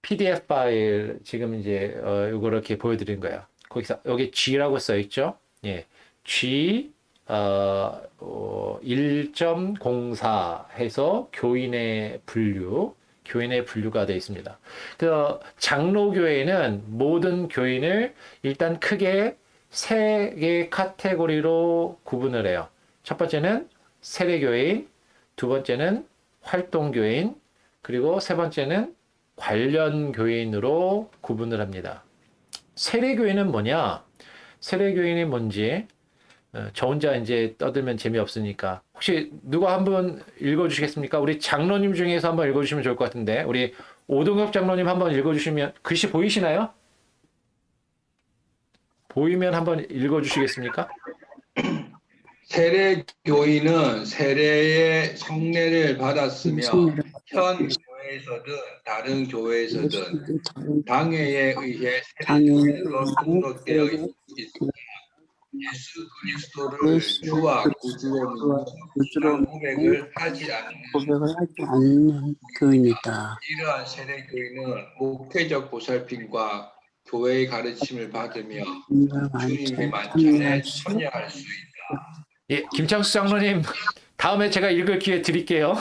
PDF 파일 지금 이제 이거 이렇게 보여드린 거예요. 거기서 여기 G라고 써 있죠. 예, G 1.04 해서 교인의 분류가 되어 있습니다. 그 장로교회는 모든 교인을 일단 크게 세 개의 카테고리로 구분을 해요. 첫 번째는 세례교인, 두 번째는 활동교인, 그리고 세 번째는 관련교인으로 구분을 합니다. 세례교인은 뭐냐? 세례교인이 뭔지 저 혼자 이제 떠들면 재미없으니까 혹시 누가 한번 읽어주시겠습니까? 우리 장로님 중에서 한번 읽어주시면 좋을 것 같은데 우리 오동엽 장로님 한번 읽어주시면 글씨 보이시나요? 보이면 한번 읽어주시겠습니까? 세례 교인은 세례의 성례를 받았으며 현 교회에서든 다른 교회에서든 당회에 의해 세례교인으로 등록되어 있습니다. 예수 그리스도를 주와 구주로 믿는 고백을 하지 않는 교인이다. 이러한 세례 교인은 목회적 보살핌과 교회의 가르침을 받으며 주님의 만찬에 참여할 수 있다. 예, 김창수 장로님 다음에 제가 읽을 기회 드릴게요.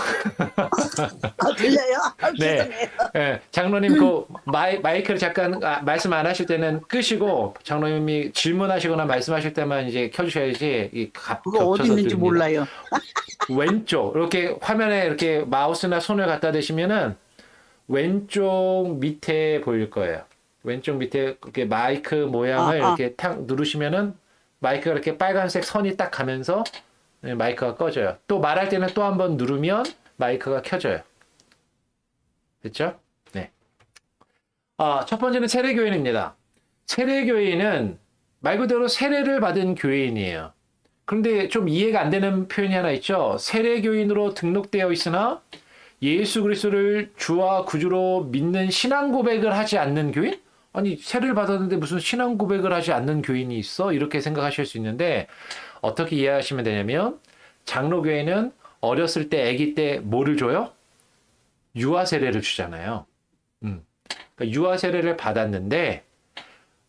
들려요? 네. 죄송해요. 예, 장로님 그 마이크를 잠깐 말씀 안 하실 때는 끄시고 장로님이 질문하시거나 말씀하실 때만 이제 켜주셔야지 그거 어디 있는지 몰라요. 왼쪽 이렇게 화면에 이렇게 마우스나 손을 갖다 대시면은 왼쪽 밑에 보일 거예요. 왼쪽 밑에 이렇게 마이크 모양을 이렇게 탁 누르시면은 마이크가 이렇게 빨간색 선이 딱 가면서 마이크가 꺼져요. 또 말할 때는 또 한 번 누르면 마이크가 켜져요. 됐죠? 네. 첫 번째는 세례교인입니다. 세례교인은 말 그대로 세례를 받은 교인이에요. 그런데 좀 이해가 안 되는 표현이 하나 있죠. 세례교인으로 등록되어 있으나 예수 그리스도를 주와 구주로 믿는 신앙 고백을 하지 않는 교인? 아니, 세례를 받았는데 무슨 신앙 고백을 하지 않는 교인이 있어? 이렇게 생각하실 수 있는데 어떻게 이해하시면 되냐면 장로교회는 어렸을 때, 아기 때 뭐를 줘요? 유아 세례를 주잖아요. 그러니까 유아 세례를 받았는데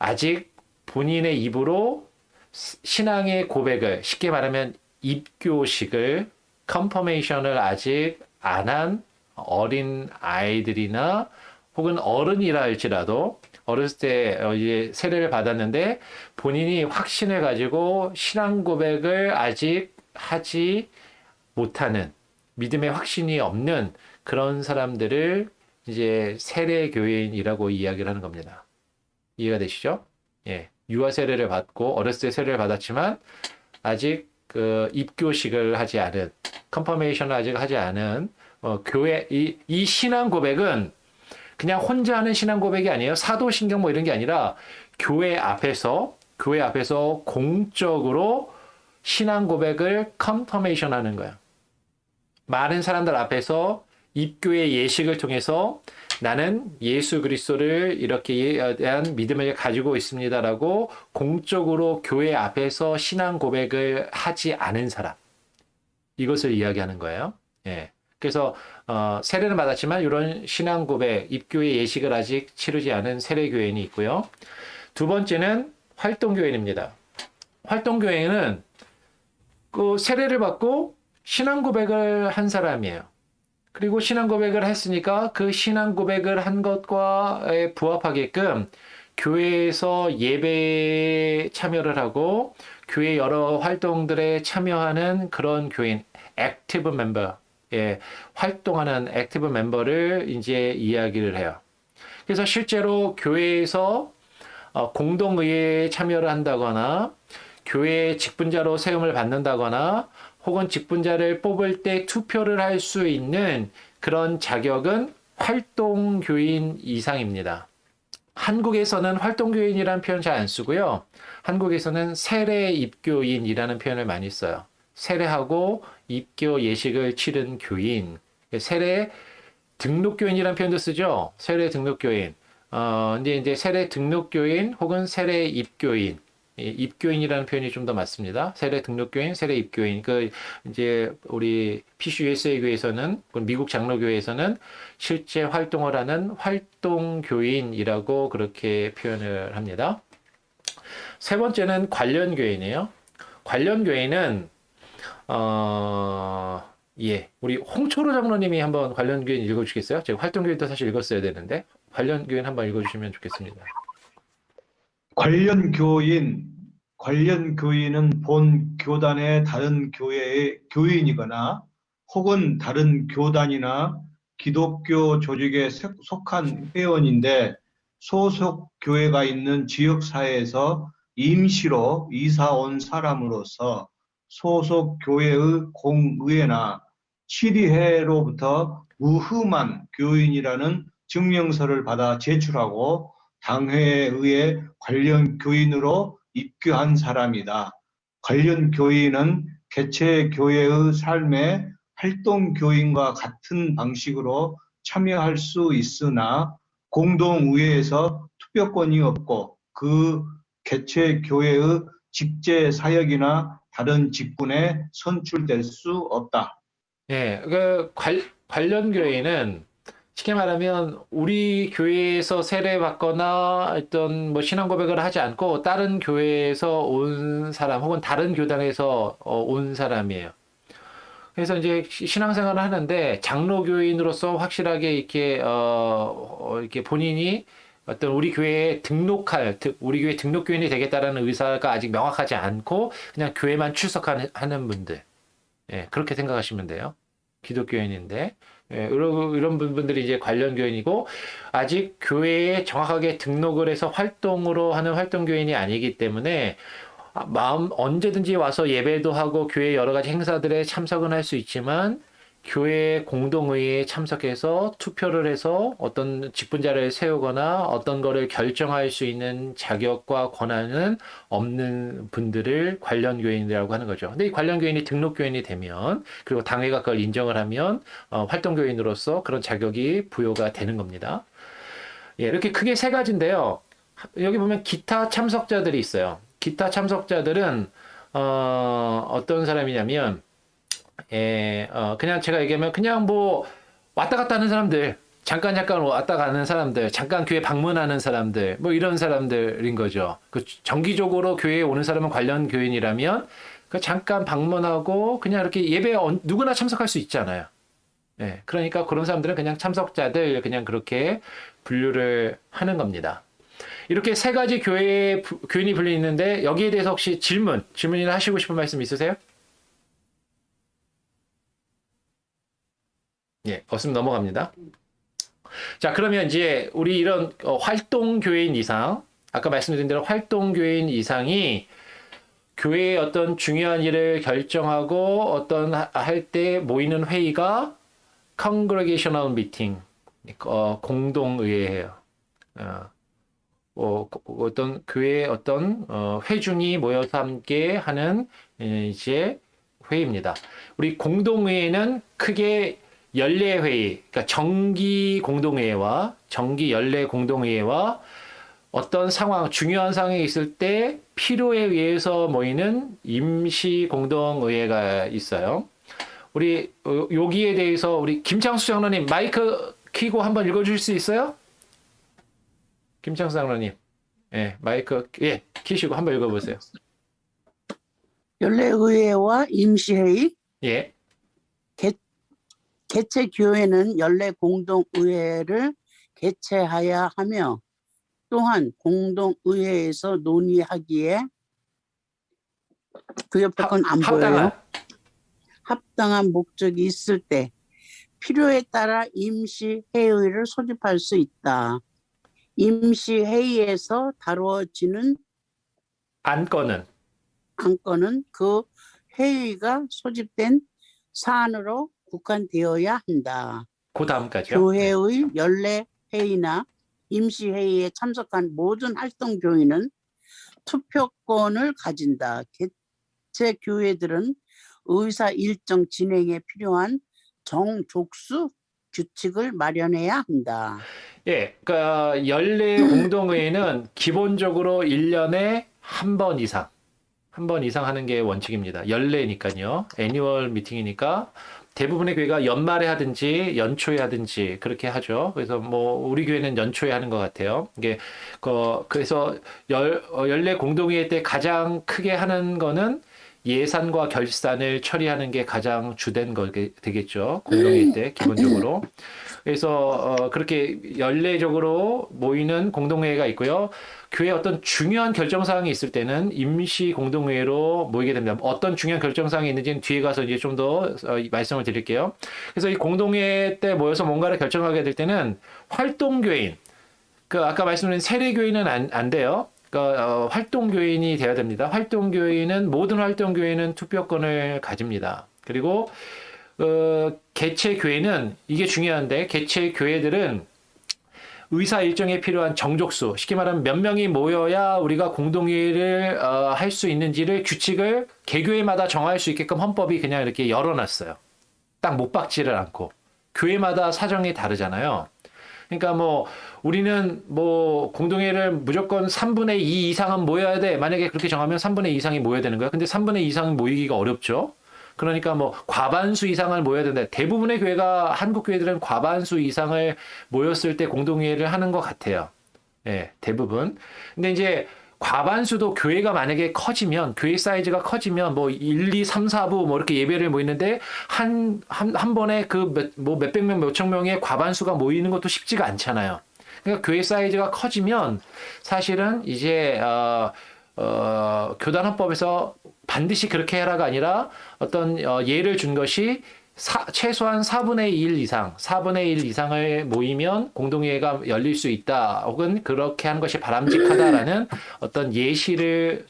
아직 본인의 입으로 신앙의 고백을, 쉽게 말하면 입교식을, 컨퍼메이션을 아직 안 한 어린 아이들이나 혹은 어른이라 할지라도 어렸을 때 이제 세례를 받았는데 본인이 확신을 가지고 신앙 고백을 아직 하지 못하는, 믿음의 확신이 없는 그런 사람들을 이제 세례 교인이라고 이야기를 하는 겁니다. 이해가 되시죠? 예. 유아 세례를 받고 어렸을 때 세례를 받았지만 아직 그 입교식을 하지 않은, 컨퍼메이션을 아직 하지 않은 교회, 이 신앙 고백은 그냥 혼자 하는 신앙 고백이 아니에요. 사도신경 뭐 이런 게 아니라 교회 앞에서 공적으로 신앙 고백을 컨퍼메이션 하는 거야. 많은 사람들 앞에서 입교의 예식을 통해서 나는 예수 그리스도를 이렇게 대한 믿음을 가지고 있습니다라고 공적으로 교회 앞에서 신앙 고백을 하지 않은 사람, 이것을 이야기하는 거예요. 예. 그래서 세례는 받았지만 이런 신앙 고백, 입교의 예식을 아직 치르지 않은 세례 교인이 있고요. 두 번째는 활동 교인입니다. 활동 교인은 그 세례를 받고 신앙 고백을 한 사람이에요. 그리고 신앙 고백을 했으니까 그 신앙 고백을 한 것과 부합하게끔 교회에서 예배에 참여를 하고 교회 여러 활동들에 참여하는 그런 교인, 액티브 멤버, 예, 활동하는 액티브 멤버를 이제 이야기를 해요. 그래서 실제로 교회에서 공동의회에 참여를 한다거나 교회 직분자로 세움을 받는다거나 혹은 직분자를 뽑을 때 투표를 할 수 있는 그런 자격은 활동교인 이상입니다. 한국에서는 활동교인이라는 표현 잘 안 쓰고요. 한국에서는 세례 입교인이라는 표현을 많이 써요. 세례하고 입교 예식을 치른 교인. 세례 등록교인이라는 표현도 쓰죠. 세례 등록교인. 근데 이제 세례 등록교인 혹은 세례 입교인. 입교인이라는 표현이 좀 더 맞습니다. 세례 등록교인, 세례 입교인. 그 이제 우리 PCUSA 교회에서는, 미국 장로교회에서는 실제 활동을 하는 활동교인이라고 그렇게 표현을 합니다. 세 번째는 관련교인이에요. 관련교인은 예, 우리 홍초로 장로님이 한번 관련교인 읽어주시겠어요? 제가 활동교인도 사실 읽었어야 되는데 관련교인 한번 읽어주시면 좋겠습니다. 관련 교인은 본 교단의 다른 교회의 교인이거나 혹은 다른 교단이나 기독교 조직에 속한 회원인데 소속 교회가 있는 지역사회에서 임시로 이사 온 사람으로서 소속 교회의 공의회나 치리회로부터 무흠한 교인이라는 증명서를 받아 제출하고 당회에 의해 관련 교인으로 입교한 사람이다. 관련 교인은 개최 교회의 삶에 활동 교인과 같은 방식으로 참여할 수 있으나 공동의회에서 투표권이 없고 그 개최 교회의 직제 사역이나 다른 직분에 선출될 수 없다. 예, 그 관련 교인은 쉽게 말하면 우리 교회에서 세례받거나 어떤 뭐 신앙 고백을 하지 않고 다른 교회에서 온 사람 혹은 다른 교단에서 온 사람이에요. 그래서 이제 신앙생활을 하는데 장로교인으로서 확실하게 이렇게 이렇게 본인이 어떤 우리 교회에 우리 교회 등록교인이 되겠다라는 의사가 아직 명확하지 않고 그냥 교회만 출석하는 분들, 예, 그렇게 생각하시면 돼요. 기독교인인데. 예, 이런 분들이 이제 관련 교인이고 아직 교회에 정확하게 등록을 해서 활동으로 하는 활동 교인이 아니기 때문에 언제든지 와서 예배도 하고 교회 여러 가지 행사들에 참석은 할 수 있지만 교회 공동의회에 참석해서 투표를 해서 어떤 직분자를 세우거나 어떤 거를 결정할 수 있는 자격과 권한은 없는 분들을 관련 교인이라고 하는 거죠. 근데 이 관련 교인이 등록 교인이 되면 그리고 당회가 그걸 인정을 하면 활동 교인으로서 그런 자격이 부여가 되는 겁니다. 예, 이렇게 크게 세 가지인데요. 여기 보면 기타 참석자들이 있어요. 기타 참석자들은 어떤 사람이냐면 그냥 제가 얘기하면 그냥 뭐 왔다 갔다 하는 사람들, 잠깐 왔다 가는 사람들, 잠깐 교회 방문하는 사람들, 뭐 이런 사람들인 거죠. 그 정기적으로 교회에 오는 사람은 관련 교인이라면 그 잠깐 방문하고 그냥 이렇게 예배에 누구나 참석할 수 있잖아요. 예, 그러니까 그런 사람들은 그냥 참석자들 그냥 그렇게 분류를 하는 겁니다. 이렇게 세 가지 교인이 분류 있는데 여기에 대해서 혹시 질문이나 하시고 싶은 말씀 있으세요? 예, 없으면 넘어갑니다. 자, 그러면 이제 우리 이런 활동 교인 이상, 아까 말씀드린 대로 활동 교인 이상이 교회의 어떤 중요한 일을 결정하고 어떤 할 때 모이는 회의가 congregational meeting, 공동의회예요. 어떤 교회의 어떤 회중이 모여서 함께 하는 이제 회의입니다. 우리 공동회의는 크게 연례회의, 그러니까 정기 공동회의와 정기 연례 공동회의와 어떤 상황, 중요한 상황이 있을 때 필요에 의해서 모이는 임시 공동의회가 있어요. 우리 여기에 대해서 우리 김창수 장로님 마이크 켜고 한번 읽어주실 수 있어요? 김창수 장로님, 예, 마이크 켜시고 한번 읽어보세요. 연례의회와 임시회의, 예, 개최 교회는 연례 공동의회를 개최하여야 하며 또한 공동의회에서 논의하기에 그 옆에 건 안 보여요. 합당한 목적이 있을 때 필요에 따라 임시회의를 소집할 수 있다. 임시회의에서 다루어지는 안건은 그 회의가 소집된 사안으로 국한되어야 한다. 그 다음까지요. 교회의 연례 회의나 임시회의에 참석한 모든 활동 교인은 투표권을 가진다. 개최 교회들은 의사 일정 진행에 필요한 정족수 규칙을 마련해야 한다. 예, 그러니까 연례 공동회의는 기본적으로 1년에 한 번 이상 하는 게 원칙입니다. 연례니까요. 애니얼 미팅이니까 대부분의 교회가 연말에 하든지 연초에 하든지 그렇게 하죠. 그래서 뭐 우리 교회는 연초에 하는 것 같아요. 이게 그래서 연례 공동회의 때 가장 크게 하는 거는 예산과 결산을 처리하는 게 가장 주된 거 되겠죠. 공동회의 때 기본적으로. 그래서 그렇게 연례적으로 모이는 공동회의가 있고요. 교회에 어떤 중요한 결정사항이 있을 때는 임시 공동회의로 모이게 됩니다. 어떤 중요한 결정사항이 있는지는 뒤에 가서 이제 좀 더 말씀을 드릴게요. 그래서 이 공동회의 때 모여서 뭔가를 결정하게 될 때는 활동교인, 아까 말씀드린 세례교인은 안 돼요. 활동교인이 돼야 됩니다. 모든 활동교인은 투표권을 가집니다. 그리고 개최 교회는 이게 중요한데 개최 교회들은 의사 일정에 필요한 정족수, 쉽게 말하면 몇 명이 모여야 우리가 공동회의를 할 수 있는지를 규칙을 개교회마다 정할 수 있게끔 헌법이 그냥 이렇게 열어놨어요. 딱 못 박지를 않고. 교회마다 사정이 다르잖아요. 그러니까 뭐 우리는 뭐 공동회의를 무조건 3분의 2 이상은 모여야 돼. 만약에 그렇게 정하면 3분의 2 이상이 모여야 되는 거야. 근데 3분의 2 이상은 모이기가 어렵죠. 그러니까 뭐 과반수 이상을 모여야 된다. 대부분의 교회가 한국 교회들은 과반수 이상을 모였을 때 공동회의를 하는 것 같아요. 예, 대부분. 근데 이제 과반수도 교회가 만약에 커지면 교회 사이즈가 커지면 뭐 1, 2, 3, 4부 뭐 이렇게 예배를 모이는데 한 번에 그 몇백 명, 몇천 명의 과반수가 모이는 것도 쉽지가 않잖아요. 그러니까 교회 사이즈가 커지면 사실은 이제 교단헌법에서 반드시 그렇게 해라가 아니라 어떤 예를 준 것이 최소한 4분의 1 이상을 모이면 공동회의가 열릴 수 있다. 혹은 그렇게 하는 것이 바람직하다라는 어떤 예시를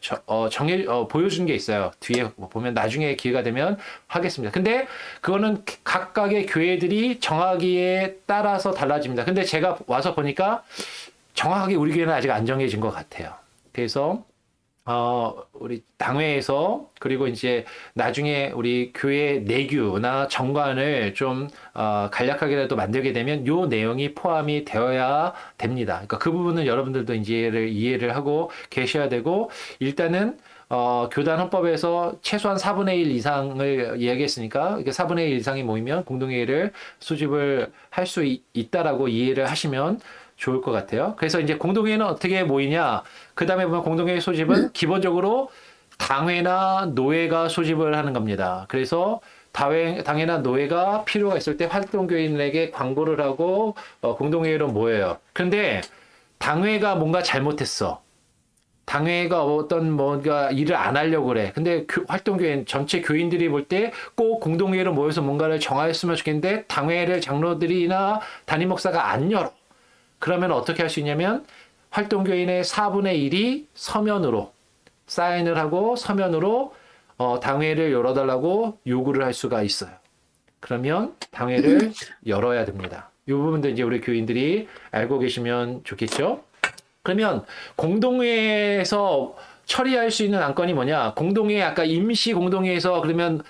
보여준 게 있어요. 뒤에 보면 나중에 기회가 되면 하겠습니다. 근데 그거는 각각의 교회들이 정하기에 따라서 달라집니다. 근데 제가 와서 보니까 정확하게 우리 교회는 아직 안 정해진 것 같아요. 그래서 우리 당회에서 그리고 이제 나중에 우리 교회 내규나 정관을 좀 간략하게라도 만들게 되면 요 내용이 포함이 되어야 됩니다. 그러니까 그 부분은 여러분들도 이제 이해를 하고 계셔야 되고 일단은 교단 헌법에서 최소한 4분의 1 이상을 이야기했으니까 이게 4분의 1 이상이 모이면 공동회의를 소집을 할 수 있다라고 이해를 하시면 좋을 것 같아요. 그래서 이제 공동회의는 어떻게 모이냐? 그 다음에 보면 공동회의 소집은 기본적으로 당회나 노회가 소집을 하는 겁니다. 그래서 당회나 노회가 필요가 있을 때 활동교인에게 광고를 하고 공동회의로 모여요. 근데 당회가 뭔가 잘못했어. 당회가 어떤 뭔가 일을 안 하려고 그래. 근데 활동교인 전체 교인들이 볼 때 꼭 공동회의로 모여서 뭔가를 정하였으면 좋겠는데 당회를 장로들이나 담임 목사가 안 열어. 그러면 어떻게 할 수 있냐면 활동교인의 4분의 1이 서면으로 사인을 하고 서면으로 당회를 열어달라고 요구를 할 수가 있어요. 그러면 당회를 열어야 됩니다. 이 부분도 이제 우리 교인들이 알고 계시면 좋겠죠? 그러면 공동회에서 처리할 수 있는 안건이 뭐냐? 공동회 아까 임시 공동회에서 그러면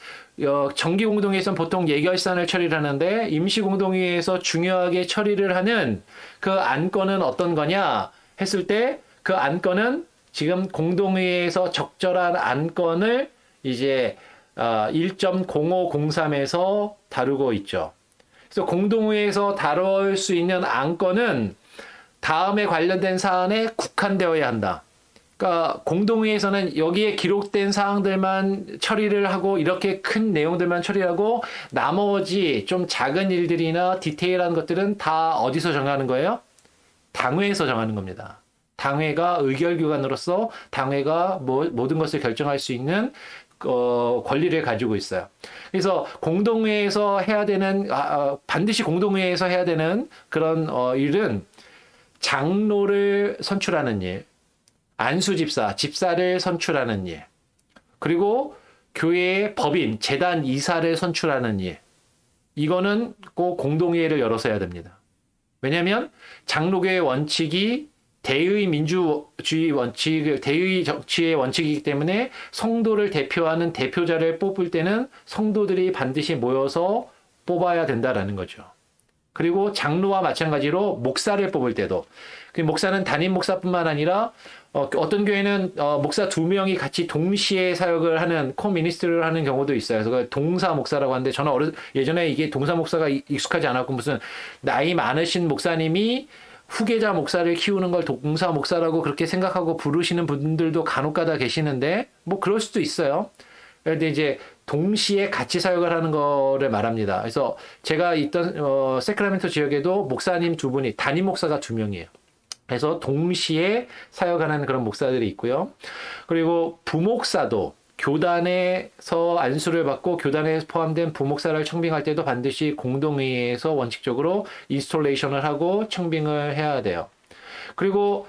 정기 공동회에서는 보통 예결산을 처리를 하는데 임시 공동회에서 중요하게 처리를 하는 그 안건은 어떤 거냐 했을 때 그 안건은 지금 공동회에서 적절한 안건을 이제 1.0503에서 다루고 있죠. 그래서 공동회에서 다룰 수 있는 안건은 다음에 관련된 사안에 국한되어야 한다. 그러니까 공동회에서는 여기에 기록된 사항들만 처리를 하고 이렇게 큰 내용들만 처리하고 나머지 좀 작은 일들이나 디테일한 것들은 다 어디서 정하는 거예요? 당회에서 정하는 겁니다. 당회가 의결기관으로서 당회가 모든 것을 결정할 수 있는 권리를 가지고 있어요. 그래서 공동회에서 해야 되는 반드시 공동회에서 해야 되는 그런 일은 장로를 선출하는 일, 안수집사, 집사를 선출하는 일, 그리고 교회의 법인, 재단 이사를 선출하는 일. 이거는 꼭 공동회의를 열어서 해야 됩니다. 왜냐하면 장로교의 원칙이 대의 민주주의 원칙, 대의 정치의 원칙이기 때문에 성도를 대표하는 대표자를 뽑을 때는 성도들이 반드시 모여서 뽑아야 된다라는 거죠. 그리고 장로와 마찬가지로 목사를 뽑을 때도 그 목사는 담임 목사뿐만 아니라 어떤 교회는 목사 2명이 같이 동시에 사역을 하는 코미니스트를 하는 경우도 있어요. 그래서 동사 목사라고 하는데 저는 예전에 이게 동사 목사가 익숙하지 않았고 무슨 나이 많으신 목사님이 후계자 목사를 키우는 걸 동사 목사라고 그렇게 생각하고 부르시는 분들도 간혹가다 계시는데 뭐 그럴 수도 있어요. 그런데 이제 동시에 같이 사역을 하는 거를 말합니다. 그래서 제가 있던 세크라멘토 지역에도 목사님 2분이 담임 목사가 2명이에요. 그래서 동시에 사역하는 그런 목사들이 있고요. 그리고 부목사도 교단에서 안수를 받고 교단에 포함된 부목사를 청빙할 때도 반드시 공동회의에서 원칙적으로 인스톨레이션을 하고 청빙을 해야 돼요. 그리고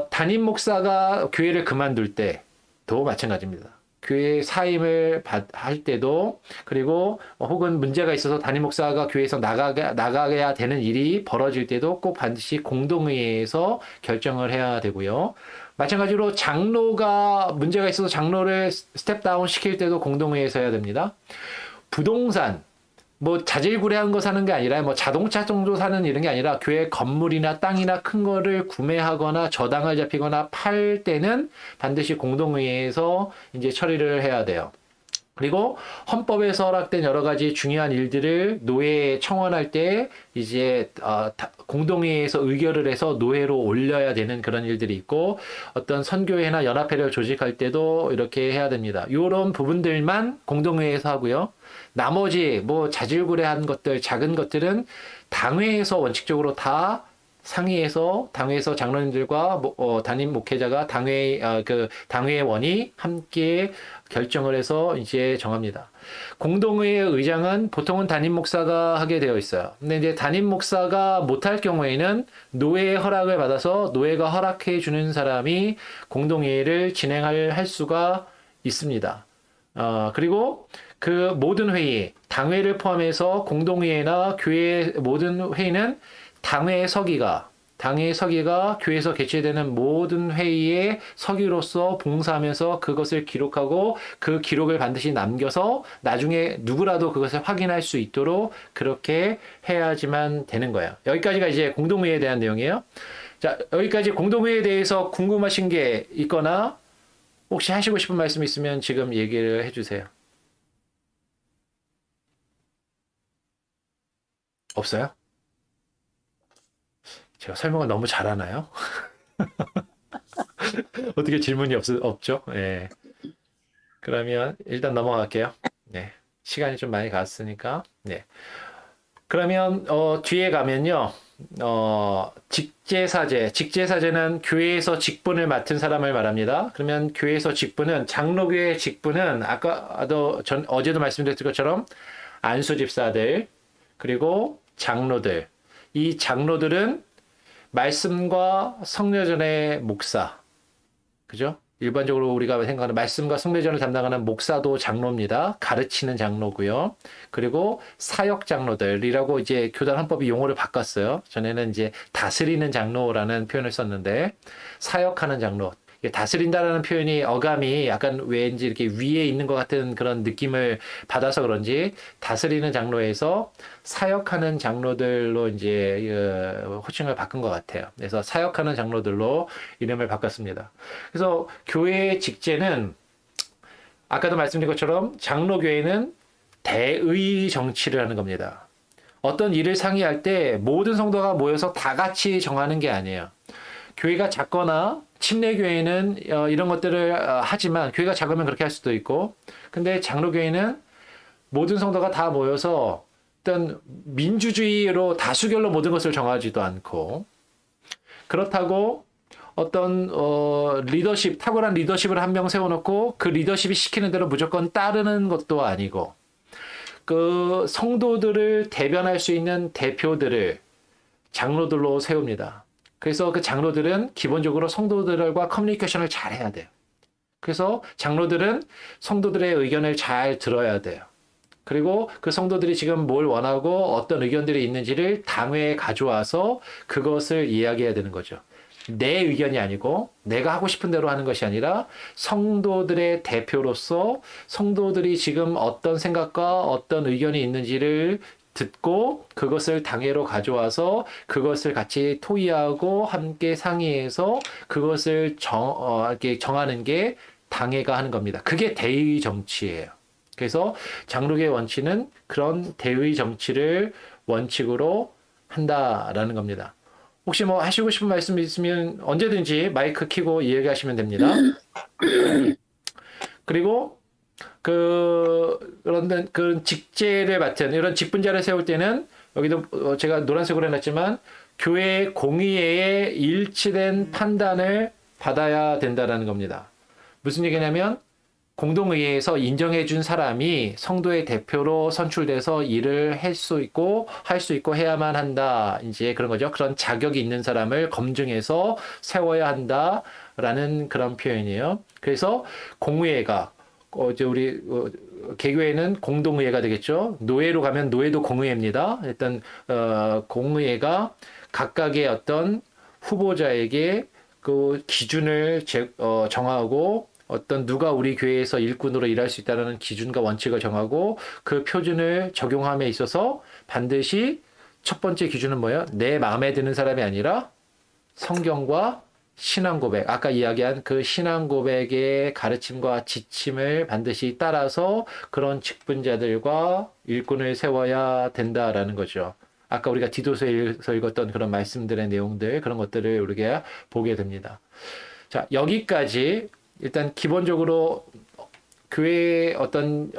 담임 목사가 교회를 그만둘 때도 마찬가지입니다. 교회 사임을 할 때도 그리고 혹은 문제가 있어서 담임 목사가 교회에서 나가야 되는 일이 벌어질 때도 꼭 반드시 공동회의에서 결정을 해야 되고요. 마찬가지로 장로가 문제가 있어서 장로를 스텝 다운 시킬 때도 공동회의에서 해야 됩니다. 부동산 뭐 자질구레한 거 사는 게 아니라 뭐 자동차 정도 사는 이런 게 아니라 교회 건물이나 땅이나 큰 거를 구매하거나 저당을 잡히거나 팔 때는 반드시 공동회의에서 이제 처리를 해야 돼요. 그리고 헌법에서 허락된 여러 가지 중요한 일들을 노회에 청원할 때 이제 공동회의에서 의결을 해서 노회로 올려야 되는 그런 일들이 있고 어떤 선교회나 연합회를 조직할 때도 이렇게 해야 됩니다. 이런 부분들만 공동회의에서 하고요. 나머지 뭐 자질구레한 것들, 작은 것들은 당회에서 원칙적으로 다 상의해서 당회에서 장로님들과 담임 목회자가 당회원이 함께 결정을 해서 이제 정합니다. 공동회의 의장은 보통은 담임 목사가 하게 되어 있어요. 근데 이제 담임 목사가 못할 경우에는 노회의 허락을 받아서 노회가 허락해 주는 사람이 공동회의를 할 수가 있습니다. 그리고 그 모든 회의, 당회를 포함해서 공동회의나 교회 모든 회의는 당회의 서기가 교회에서 개최되는 모든 회의의 서기로서 봉사하면서 그것을 기록하고 그 기록을 반드시 남겨서 나중에 누구라도 그것을 확인할 수 있도록 그렇게 해야지만 되는 거예요. 여기까지가 이제 공동회의에 대한 내용이에요. 자, 여기까지 공동회의에 대해서 궁금하신 게 있거나 혹시 하시고 싶은 말씀 있으면 지금 얘기를 해주세요. 없어요? 제가 설명을 너무 잘하나요? 어떻게 질문이 없죠? 예. 그러면 일단 넘어갈게요. 네. 시간이 좀 많이 갔으니까. 네. 그러면 뒤에 가면요. 직제사제. 직제사제는 교회에서 직분을 맡은 사람을 말합니다. 그러면 교회에서 직분은 장로교의 직분은 아까도 어제도 말씀드렸던 것처럼 안수 집사들 그리고 장로들. 이 장로들은 말씀과 성례전의 목사. 그죠? 일반적으로 우리가 생각하는 말씀과 성례전을 담당하는 목사도 장로입니다. 가르치는 장로고요. 그리고 사역 장로들이라고 이제 교단 헌법이 용어를 바꿨어요. 전에는 이제 다스리는 장로라는 표현을 썼는데 사역하는 장로. 다스린다라는 표현이 어감이 약간 왠지 이렇게 위에 있는 것 같은 그런 느낌을 받아서 그런지 다스리는 장로에서 사역하는 장로들로 이제 호칭을 바꾼 것 같아요. 그래서 사역하는 장로들로 이름을 바꿨습니다. 그래서 교회의 직제는 아까도 말씀드린 것처럼 장로교회는 대의 정치를 하는 겁니다. 어떤 일을 상의할 때 모든 성도가 모여서 다 같이 정하는 게 아니에요. 교회가 작거나 침례교회는 이런 것들을 하지만 교회가 작으면 그렇게 할 수도 있고 근데 장로교회는 모든 성도가 다 모여서 어떤 민주주의로 다수결로 모든 것을 정하지도 않고 그렇다고 어떤 리더십, 탁월한 리더십을 한 명 세워놓고 그 리더십이 시키는 대로 무조건 따르는 것도 아니고 그 성도들을 대변할 수 있는 대표들을 장로들로 세웁니다. 그래서 그 장로들은 기본적으로 성도들과 커뮤니케이션을 잘 해야 돼요. 그래서 장로들은 성도들의 의견을 잘 들어야 돼요. 그리고 그 성도들이 지금 뭘 원하고 어떤 의견들이 있는지를 당회에 가져와서 그것을 이야기해야 되는 거죠. 내 의견이 아니고 내가 하고 싶은 대로 하는 것이 아니라 성도들의 대표로서 성도들이 지금 어떤 생각과 어떤 의견이 있는지를 듣고 그것을 당회로 가져와서 그것을 같이 토의하고 함께 상의해서 그것을 이렇게 정하는 게 당회가 하는 겁니다. 그게 대의 정치예요. 그래서 장로교의 원칙은 그런 대의 정치를 원칙으로 한다라는 겁니다. 혹시 뭐 하시고 싶은 말씀 있으면 언제든지 마이크 켜고 이야기하시면 됩니다. 그리고 그런 직제를 맡은 이런 직분자를 세울 때는 여기도 제가 노란색으로 해놨지만 교회 공의회의 일치된 판단을 받아야 된다라는 겁니다. 무슨 얘기냐면 공동의회에서 인정해준 사람이 성도의 대표로 선출돼서 일을 할 수 있고 해야만 한다. 이제 그런 거죠. 그런 자격이 있는 사람을 검증해서 세워야 한다라는 그런 표현이에요. 그래서 공의회가 이제 우리 개교회는 공동의회가 되겠죠. 노예로 가면 노예도 공의회입니다. 일단 공의회가 각각의 어떤 후보자에게 그 기준을 정하고 어떤 누가 우리 교회에서 일꾼으로 일할 수 있다는 기준과 원칙을 정하고 그 표준을 적용함에 있어서 반드시 첫 번째 기준은 뭐예요? 내 마음에 드는 사람이 아니라 성경과 신앙 고백, 아까 이야기한 그 신앙 고백의 가르침과 지침을 반드시 따라서 그런 직분자들과 일꾼을 세워야 된다라는 거죠. 아까 우리가 디도서에서 읽었던 그런 말씀들의 내용들, 그런 것들을 우리가 보게 됩니다. 자, 여기까지 일단 기본적으로 교회의 어떤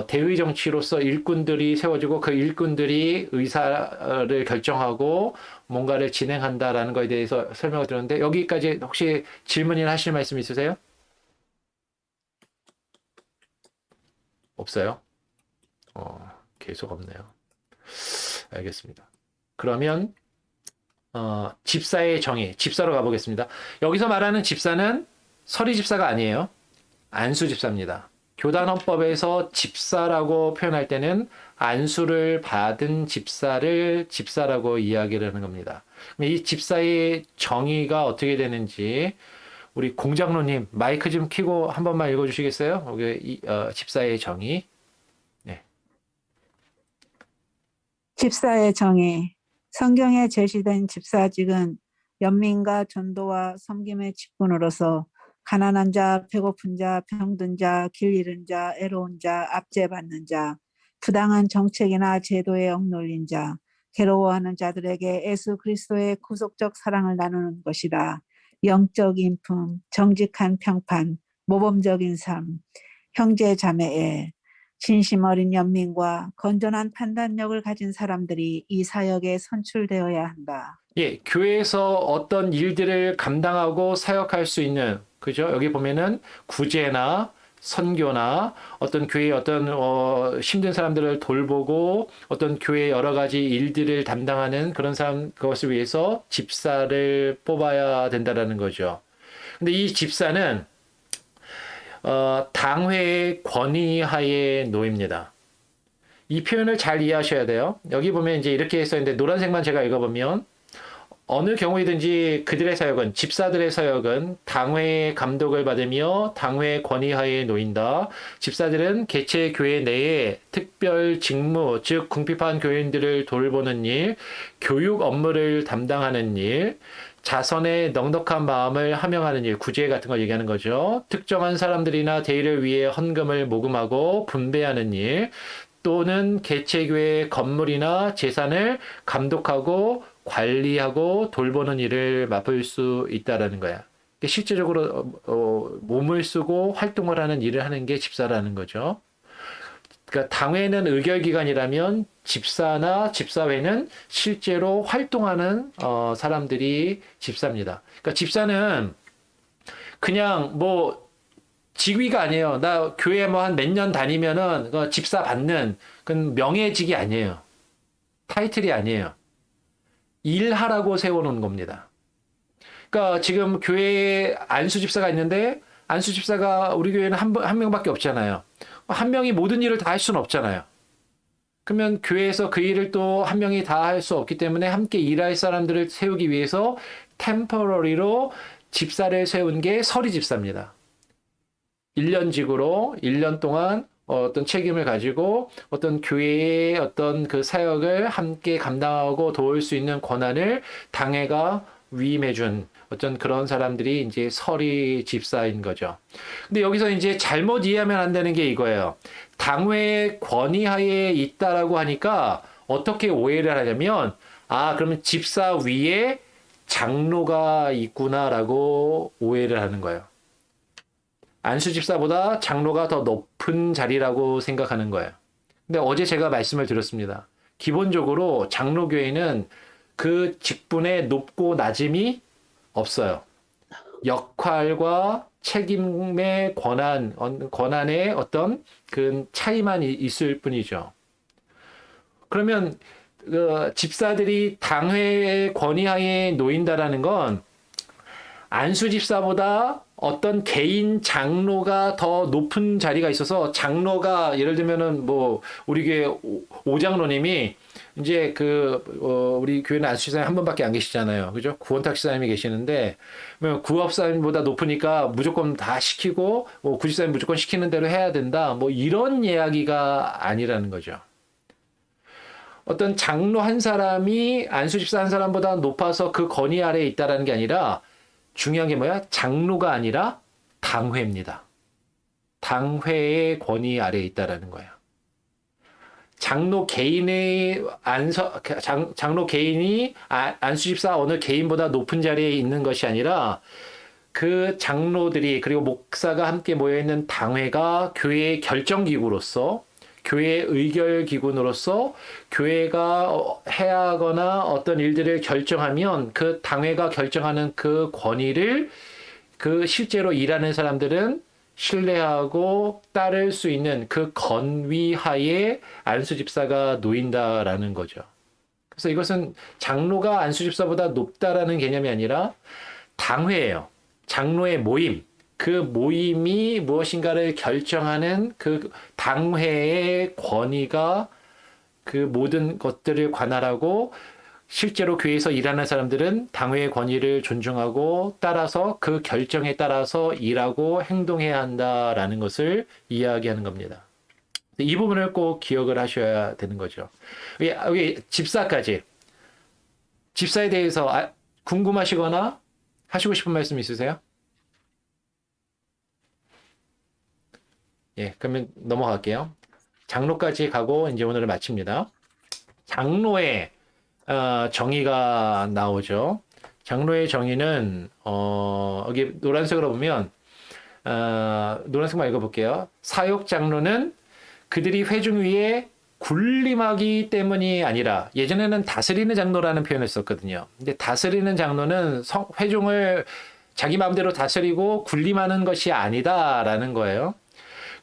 대의 정치로서 일꾼들이 세워지고 그 일꾼들이 의사를 결정하고 뭔가를 진행한다라는 것에 대해서 설명을 드렸는데 여기까지 혹시 질문이나 하실 말씀 있으세요? 없어요? 계속 없네요. 알겠습니다. 그러면 집사의 정의, 집사로 가보겠습니다. 여기서 말하는 집사는 서리 집사가 아니에요. 안수 집사입니다. 교단 헌법에서 집사라고 표현할 때는 안수를 받은 집사를 집사라고 이야기를 하는 겁니다. 이 집사의 정의가 어떻게 되는지 우리 공장로님 마이크 좀 켜고 한 번만 읽어주시겠어요? 여기 집사의 정의. 네. 집사의 정의. 성경에 제시된 집사직은 연민과 전도와 섬김의 직분으로서 가난한 자, 배고픈 자, 병든 자, 길 잃은 자, 애로운 자, 압제받는 자, 부당한 정책이나 제도에 억눌린 자, 괴로워하는 자들에게 예수 그리스도의 구속적 사랑을 나누는 것이다. 영적 인품, 정직한 평판, 모범적인 삶, 형제 자매애, 진심 어린 연민과 건전한 판단력을 가진 사람들이 이 사역에 선출되어야 한다. 예, 교회에서 어떤 일들을 감당하고 사역할 수 있는, 그죠? 여기 보면은 구제나 선교나 어떤 교회의 어떤 힘든 사람들을 돌보고 어떤 교회의 여러 가지 일들을 담당하는 그런 사람, 그것을 위해서 집사를 뽑아야 된다라는 거죠. 근데 이 집사는 당회의 권위하에 놓입니다. 이 표현을 잘 이해하셔야 돼요. 여기 보면 이제 이렇게 써 있는데 노란색만 제가 읽어보면 어느 경우이든지 그들의 사역은 집사들의 사역은 당회의 감독을 받으며 당회의 권위하에 놓인다. 집사들은 개체 교회 내에 특별 직무, 즉 궁핍한 교인들을 돌보는 일, 교육 업무를 담당하는 일, 자선의 넉넉한 마음을 함양하는 일, 구제 같은 걸 얘기하는 거죠. 특정한 사람들이나 대의를 위해 헌금을 모금하고 분배하는 일, 또는 개체교회의 건물이나 재산을 감독하고 관리하고 돌보는 일을 맡을 수 있다라는 거야. 실제적으로 몸을 쓰고 활동을 하는 일을 하는 게 집사라는 거죠. 그러니까 당회는 의결기관이라면 집사나 집사회는 실제로 활동하는 사람들이 집사입니다. 그러니까 집사는 그냥 뭐 직위가 아니에요. 나 교회 뭐 한 몇 년 다니면은 집사 받는 그건 명예직이 아니에요. 타이틀이 아니에요. 일하라고 세워놓은 겁니다. 그러니까 지금 교회에 안수 집사가 있는데 안수 집사가 우리 교회는 한 명밖에 없잖아요. 한 명이 모든 일을 다 할 수는 없잖아요. 그러면 교회에서 그 일을 또 한 명이 다 할 수 없기 때문에 함께 일할 사람들을 세우기 위해서 템퍼러리로 집사를 세운 게 서리 집사입니다. 1년직으로 1년 동안 어떤 책임을 가지고 어떤 교회의 어떤 그 사역을 함께 감당하고 도울 수 있는 권한을 당회가 위임해준 어떤 그런 사람들이 이제 서리 집사인 거죠. 근데 여기서 이제 잘못 이해하면 안 되는 게 이거예요. 당회의 권위하에 있다라고 하니까 어떻게 오해를 하냐면, 그러면 집사 위에 장로가 있구나라고 오해를 하는 거예요. 안수 집사보다 장로가 더 높은 자리라고 생각하는 거예요. 근데 어제 제가 말씀을 드렸습니다. 기본적으로 장로교회는 그 직분의 높고 낮음이 없어요. 역할과 책임의 권한의 어떤 그 차이만 있을 뿐이죠. 그러면 집사들이 당회의 권위하에 놓인다라는 건 안수 집사보다 어떤 개인 장로가 더 높은 자리가 있어서 장로가 예를 들면은 뭐 우리 교회 오장로님이 이제 우리 교회는 안수 집사님 한 분밖에 안 계시잖아요. 그죠? 구원탁 집사님이 계시는데 구업사님보다 높으니까 무조건 다 시키고 구집사님 무조건 시키는 대로 해야 된다. 뭐 이런 이야기가 아니라는 거죠. 어떤 장로 한 사람이 안수 집사 한 사람보다 높아서 그 권위 아래에 있다라는 게 아니라 중요한 게 뭐야? 장로가 아니라 당회입니다. 당회의 권위 아래에 있다라는 거예요. 장로 개인이 안수집사 어느 개인보다 높은 자리에 있는 것이 아니라 그 장로들이 그리고 목사가 함께 모여있는 당회가 교회의 결정기구로서 교회의 의결기구로서 교회가 해야 하거나 어떤 일들을 결정하면 그 당회가 결정하는 그 권위를 그 실제로 일하는 사람들은 신뢰하고 따를 수 있는 그 권위하에 안수집사가 놓인다라는 거죠. 그래서 이것은 장로가 안수집사보다 높다라는 개념이 아니라 당회예요. 장로의 모임. 그 모임이 무엇인가를 결정하는 그 당회의 권위가 그 모든 것들을 관할하고 실제로 교회에서 일하는 사람들은 당회의 권위를 존중하고 따라서 그 결정에 따라서 일하고 행동해야 한다라는 것을 이야기하는 겁니다. 이 부분을 꼭 기억을 하셔야 되는 거죠. 여기 집사까지. 집사에 대해서 궁금하시거나 하시고 싶은 말씀 있으세요? 예, 그러면 넘어갈게요. 장로까지 가고 이제 오늘을 마칩니다. 장로의 정의가 나오죠. 장로의 정의는 여기 노란색으로 보면 노란색만 읽어볼게요. 사역 장로는 그들이 회중 위에 군림하기 때문이 아니라, 예전에는 다스리는 장로라는 표현을 썼거든요. 근데 다스리는 장로는 회중을 자기 마음대로 다스리고 군림하는 것이 아니다라는 거예요.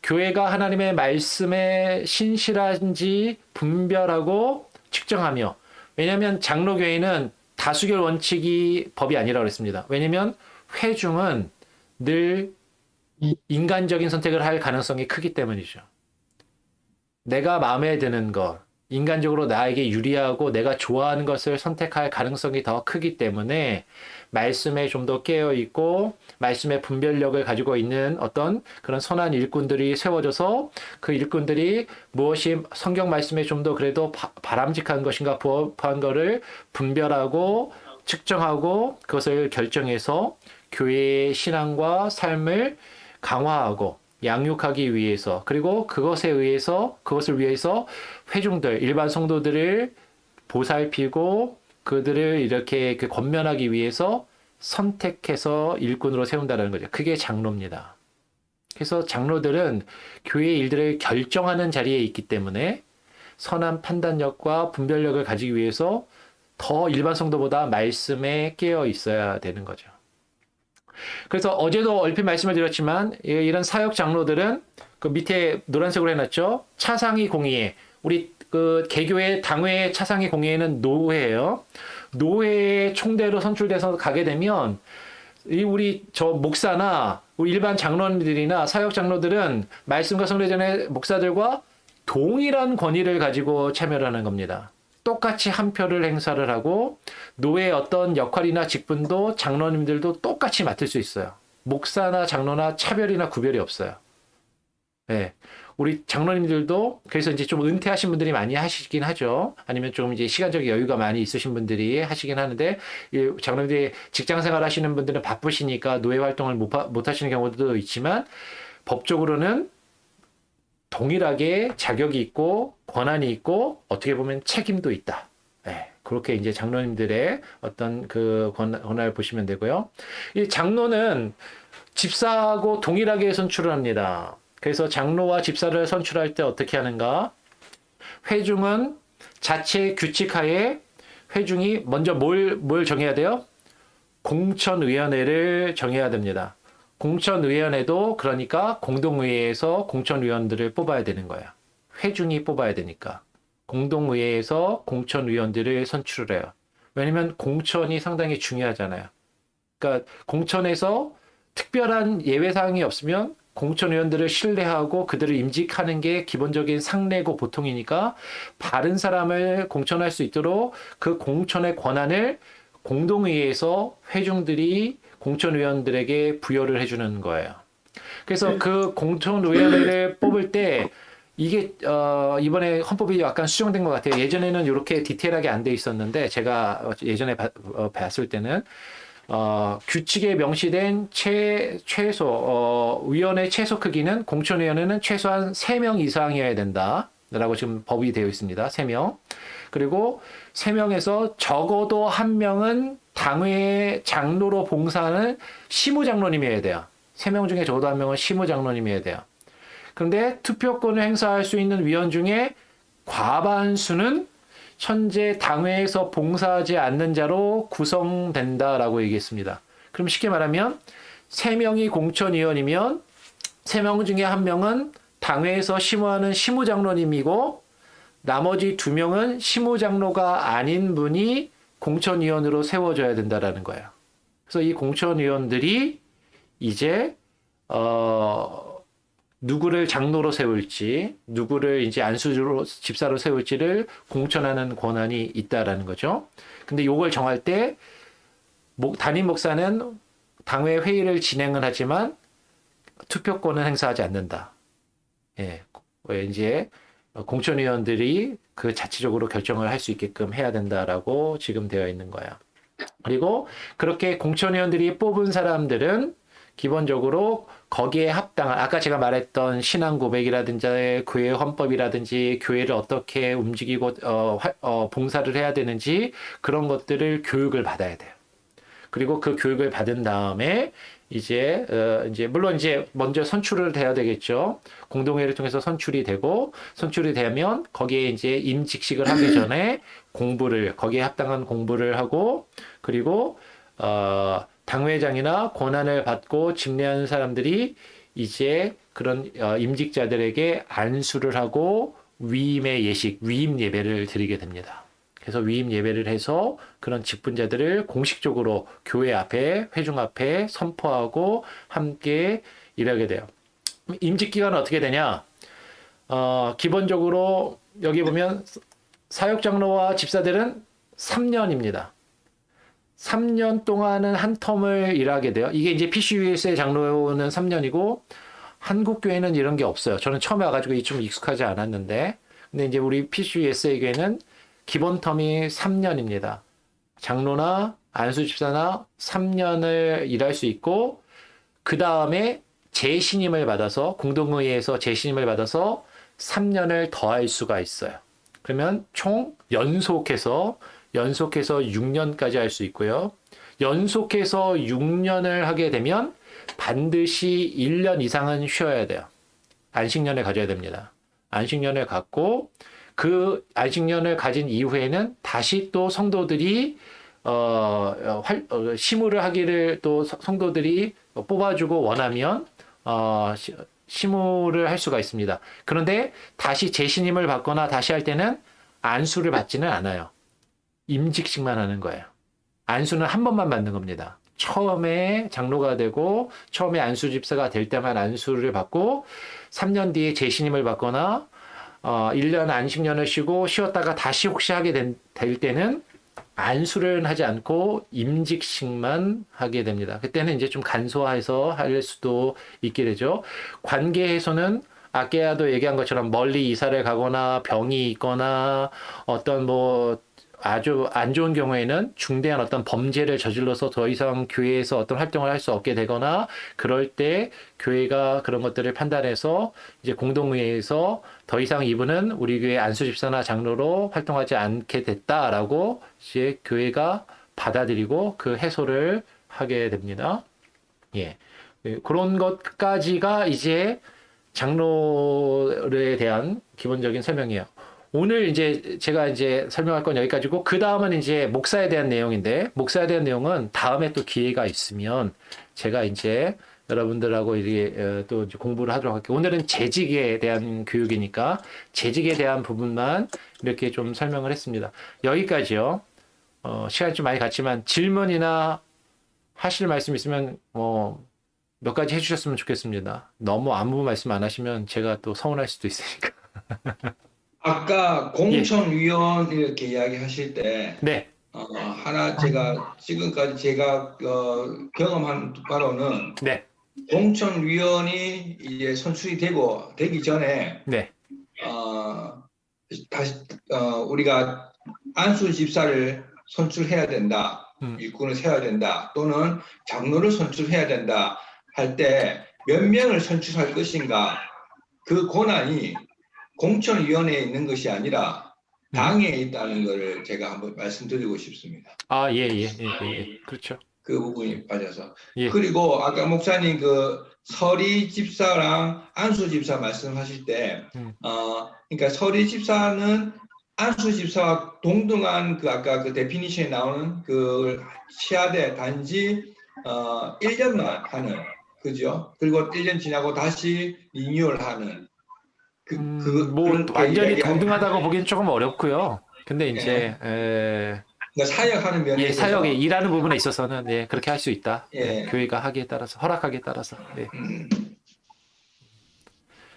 교회가 하나님의 말씀에 신실한지 분별하고 측정하며, 왜냐하면 장로교회는 다수결 원칙이 법이 아니라고 그랬습니다. 왜냐하면 회중은 늘 인간적인 선택을 할 가능성이 크기 때문이죠. 내가 마음에 드는 것, 인간적으로 나에게 유리하고 내가 좋아하는 것을 선택할 가능성이 더 크기 때문에 말씀에 좀 더 깨어 있고 말씀의 분별력을 가지고 있는 어떤 그런 선한 일꾼들이 세워져서 그 일꾼들이 무엇이 성경 말씀에 좀 더 그래도 바람직한 것인가 부합한 것을 분별하고 측정하고 그것을 결정해서 교회의 신앙과 삶을 강화하고 양육하기 위해서, 그리고 그것을 위해서 회중들, 일반 성도들을 보살피고 그들을 이렇게 권면하기 위해서 선택해서 일꾼으로 세운다는 거죠. 그게 장로입니다. 그래서 장로들은 교회의 일들을 결정하는 자리에 있기 때문에 선한 판단력과 분별력을 가지기 위해서 더 일반 성도보다 말씀에 깨어 있어야 되는 거죠. 그래서 어제도 얼핏 말씀을 드렸지만 이런 사역 장로들은 그 밑에 노란색으로 해놨죠. 차상위 공의회, 우리 그 개교의 당회 차상위 공의회는 노회예요. 노회의 총대로 선출돼서 가게 되면 우리 저 목사나 우리 일반 장로들이나 사역 장로들은 말씀과 성례전의 목사들과 동일한 권위를 가지고 참여를 하는 겁니다. 똑같이 한 표를 행사를 하고 노회의 어떤 역할이나 직분도 장로님들도 똑같이 맡을 수 있어요. 목사나 장로나 차별이나 구별이 없어요. 네. 우리 장로님들도 그래서 이제 좀 은퇴하신 분들이 많이 하시긴 하죠. 아니면 좀 이제 시간적 여유가 많이 있으신 분들이 하시긴 하는데, 장로님들이 직장 생활 하시는 분들은 바쁘시니까 노회 활동을 못 하시는 경우도 있지만, 법적으로는 동일하게 자격이 있고 권한이 있고 어떻게 보면 책임도 있다. 네, 그렇게 이제 장로님들의 어떤 그 권한을 보시면 되고요. 이 장로는 집사하고 동일하게 선출을 합니다. 그래서 장로와 집사를 선출할 때 어떻게 하는가? 회중은 자체 규칙하에 회중이 먼저 뭘 정해야 돼요? 공천위원회를 정해야 됩니다. 공천위원회도 그러니까 공동의회에서 공천위원들을 뽑아야 되는 거야. 회중이 뽑아야 되니까. 공동의회에서 공천위원들을 선출을 해요. 왜냐면 공천이 상당히 중요하잖아요. 그러니까 공천에서 특별한 예외사항이 없으면 공천위원들을 신뢰하고 그들을 임직하는 게 기본적인 상례고 보통이니까 바른 사람을 공천할 수 있도록 그 공천의 권한을 공동의회에서 회중들이 공천위원들에게 부여를 해주는 거예요. 그래서 그 공천위원회를 뽑을 때 이게 이번에 헌법이 약간 수정된 것 같아요. 예전에는 이렇게 디테일하게 안 돼 있었는데 제가 예전에 봤을 때는 규칙에 명시된 최소 위원회 최소 크기는 공천위원회는 최소한 3명 이상이어야 된다라고 지금 법이 되어 있습니다. 3명. 그리고 3명에서 적어도 1명은 당회 장로로 봉사하는 시무장로님이어야 돼요. 3명 중에 적어도 1명은 시무장로님이어야 돼요. 그런데 투표권을 행사할 수 있는 위원 중에 과반수는 현재 당회에서 봉사하지 않는 자로 구성된다라고 얘기했습니다. 그럼 쉽게 말하면 3명이 공천위원이면 3명 중에 1명은 당회에서 심의하는 시무장로님이고 나머지 2명은 시무장로가 아닌 분이 공천위원으로 세워져야 된다라는 거예요. 그래서 이 공천위원들이 이제 누구를 장로로 세울지, 누구를 이제 안수로 집사로 세울지를 공천하는 권한이 있다라는 거죠. 근데 이걸 정할 때 담임 목사는 당회 회의를 진행을 하지만 투표권은 행사하지 않는다. 예, 이제 공천위원들이 그 자체적으로 결정을 할 수 있게끔 해야 된다라고 지금 되어 있는 거야. 그리고 그렇게 공천위원들이 뽑은 사람들은 기본적으로 거기에 합당한 아까 제가 말했던 신앙 고백이라든지 교회 헌법이라든지 교회를 어떻게 움직이고 봉사를 해야 되는지 그런 것들을 교육을 받아야 돼요. 그리고 그 교육을 받은 다음에 이제 물론 이제 먼저 선출을 돼야 되겠죠. 공동회를 통해서 선출이 되고 선출이 되면 거기에 이제 임직식을 하기 전에 거기에 합당한 공부를 하고 그리고 당회장이나 권한을 받고 직례하는 사람들이 이제 그런 임직자들에게 안수를 하고 위임의 예식, 위임 예배를 드리게 됩니다. 그래서 위임 예배를 해서 그런 직분자들을 공식적으로 교회 앞에, 회중 앞에 선포하고 함께 일하게 돼요. 임직 기간은 어떻게 되냐? 기본적으로 여기 보면 사역장로와 집사들은 3년입니다. 3년 동안은 한 텀을 일하게 돼요. 이게 이제 PCUS의 장로는 3년이고 한국 교회는 이런 게 없어요. 저는 처음에 와가지고 좀 익숙하지 않았는데, 근데 이제 우리 PCUS의 교회는 기본 텀이 3년입니다. 장로나 안수 집사나 3년을 일할 수 있고, 그 다음에 재신임을 받아서 공동의회에서 재신임을 받아서 3년을 더할 수가 있어요. 그러면 총 연속해서 6년까지 할 수 있고요. 연속해서 6년을 하게 되면 반드시 1년 이상은 쉬어야 돼요. 안식년을 가져야 됩니다. 안식년을 갖고 그 안식년을 가진 이후에는 다시 또 성도들이 시무를 하기를 또 성도들이 뽑아주고 원하면 시무를 할 수가 있습니다. 그런데 다시 재신임을 받거나 다시 할 때는 안수를 받지는 않아요. 임직식만 하는 거예요. 안수는 한 번만 받는 겁니다. 처음에 장로가 되고 처음에 안수 집사가 될 때만 안수를 받고 3년 뒤에 재신임을 받거나 1년 안식년을 쉬었다가 다시 혹시 하게 될 때는 안수를 하지 않고 임직식만 하게 됩니다. 그때는 이제 좀 간소화해서 할 수도 있게 되죠. 관계에서는 아까도 얘기한 것처럼 멀리 이사를 가거나 병이 있거나 어떤 아주 안 좋은 경우에는 중대한 어떤 범죄를 저질러서 더 이상 교회에서 어떤 활동을 할 수 없게 되거나 그럴 때 교회가 그런 것들을 판단해서 이제 공동의회에서 더 이상 이분은 우리 교회 안수집사나 장로로 활동하지 않게 됐다라고 이제 교회가 받아들이고 그 해소를 하게 됩니다. 예. 그런 것까지가 이제 장로에 대한 기본적인 설명이에요. 오늘 이제 제가 이제 설명할 건 여기까지고, 그 다음은 이제 목사에 대한 내용인데, 목사에 대한 내용은 다음에 또 기회가 있으면 제가 이제 여러분들하고 이렇게 또 이제 공부를 하도록 할게요. 오늘은 재직에 대한 교육이니까 재직에 대한 부분만 이렇게 좀 설명을 했습니다. 여기까지요. 시간이 좀 많이 갔지만 질문이나 하실 말씀 있으면 몇 가지 해주셨으면 좋겠습니다. 너무 아무 말씀 안 하시면 제가 또 서운할 수도 있으니까. 아까 공천위원 이렇게 이야기하실 때 네. 하나 제가 지금까지 제가 경험한 바로는 네. 공천위원이 이제 선출이 되기 전에 네. 다시 우리가 안수 집사를 선출해야 된다, 일꾼을 세워야 된다, 또는 장로를 선출해야 된다 할 때 몇 명을 선출할 것인가, 그 권한이 공천위원회에 있는 것이 아니라 당에 있다는 것을 제가 한번 말씀드리고 싶습니다. 예. 그렇죠. 그 부분이 빠져서. 예. 그리고 아까 목사님 그 서리 집사랑 안수 집사 말씀하실 때, 그러니까 서리 집사는 안수 집사와 동등한 그 아까 그 데피니션에 나오는 그 시야대 단지 1년만 하는, 그죠? 그리고 1년 지나고 다시 리뉴얼하는. 완전히 동등하다고 보기는 조금 어렵고요. 근데 이제 그러니까 사역하는 면에서 사역에 일하는 부분에 있어서는 그렇게 할 수 있다. 예. 교회가 하기에 따라서 허락하기에 따라서.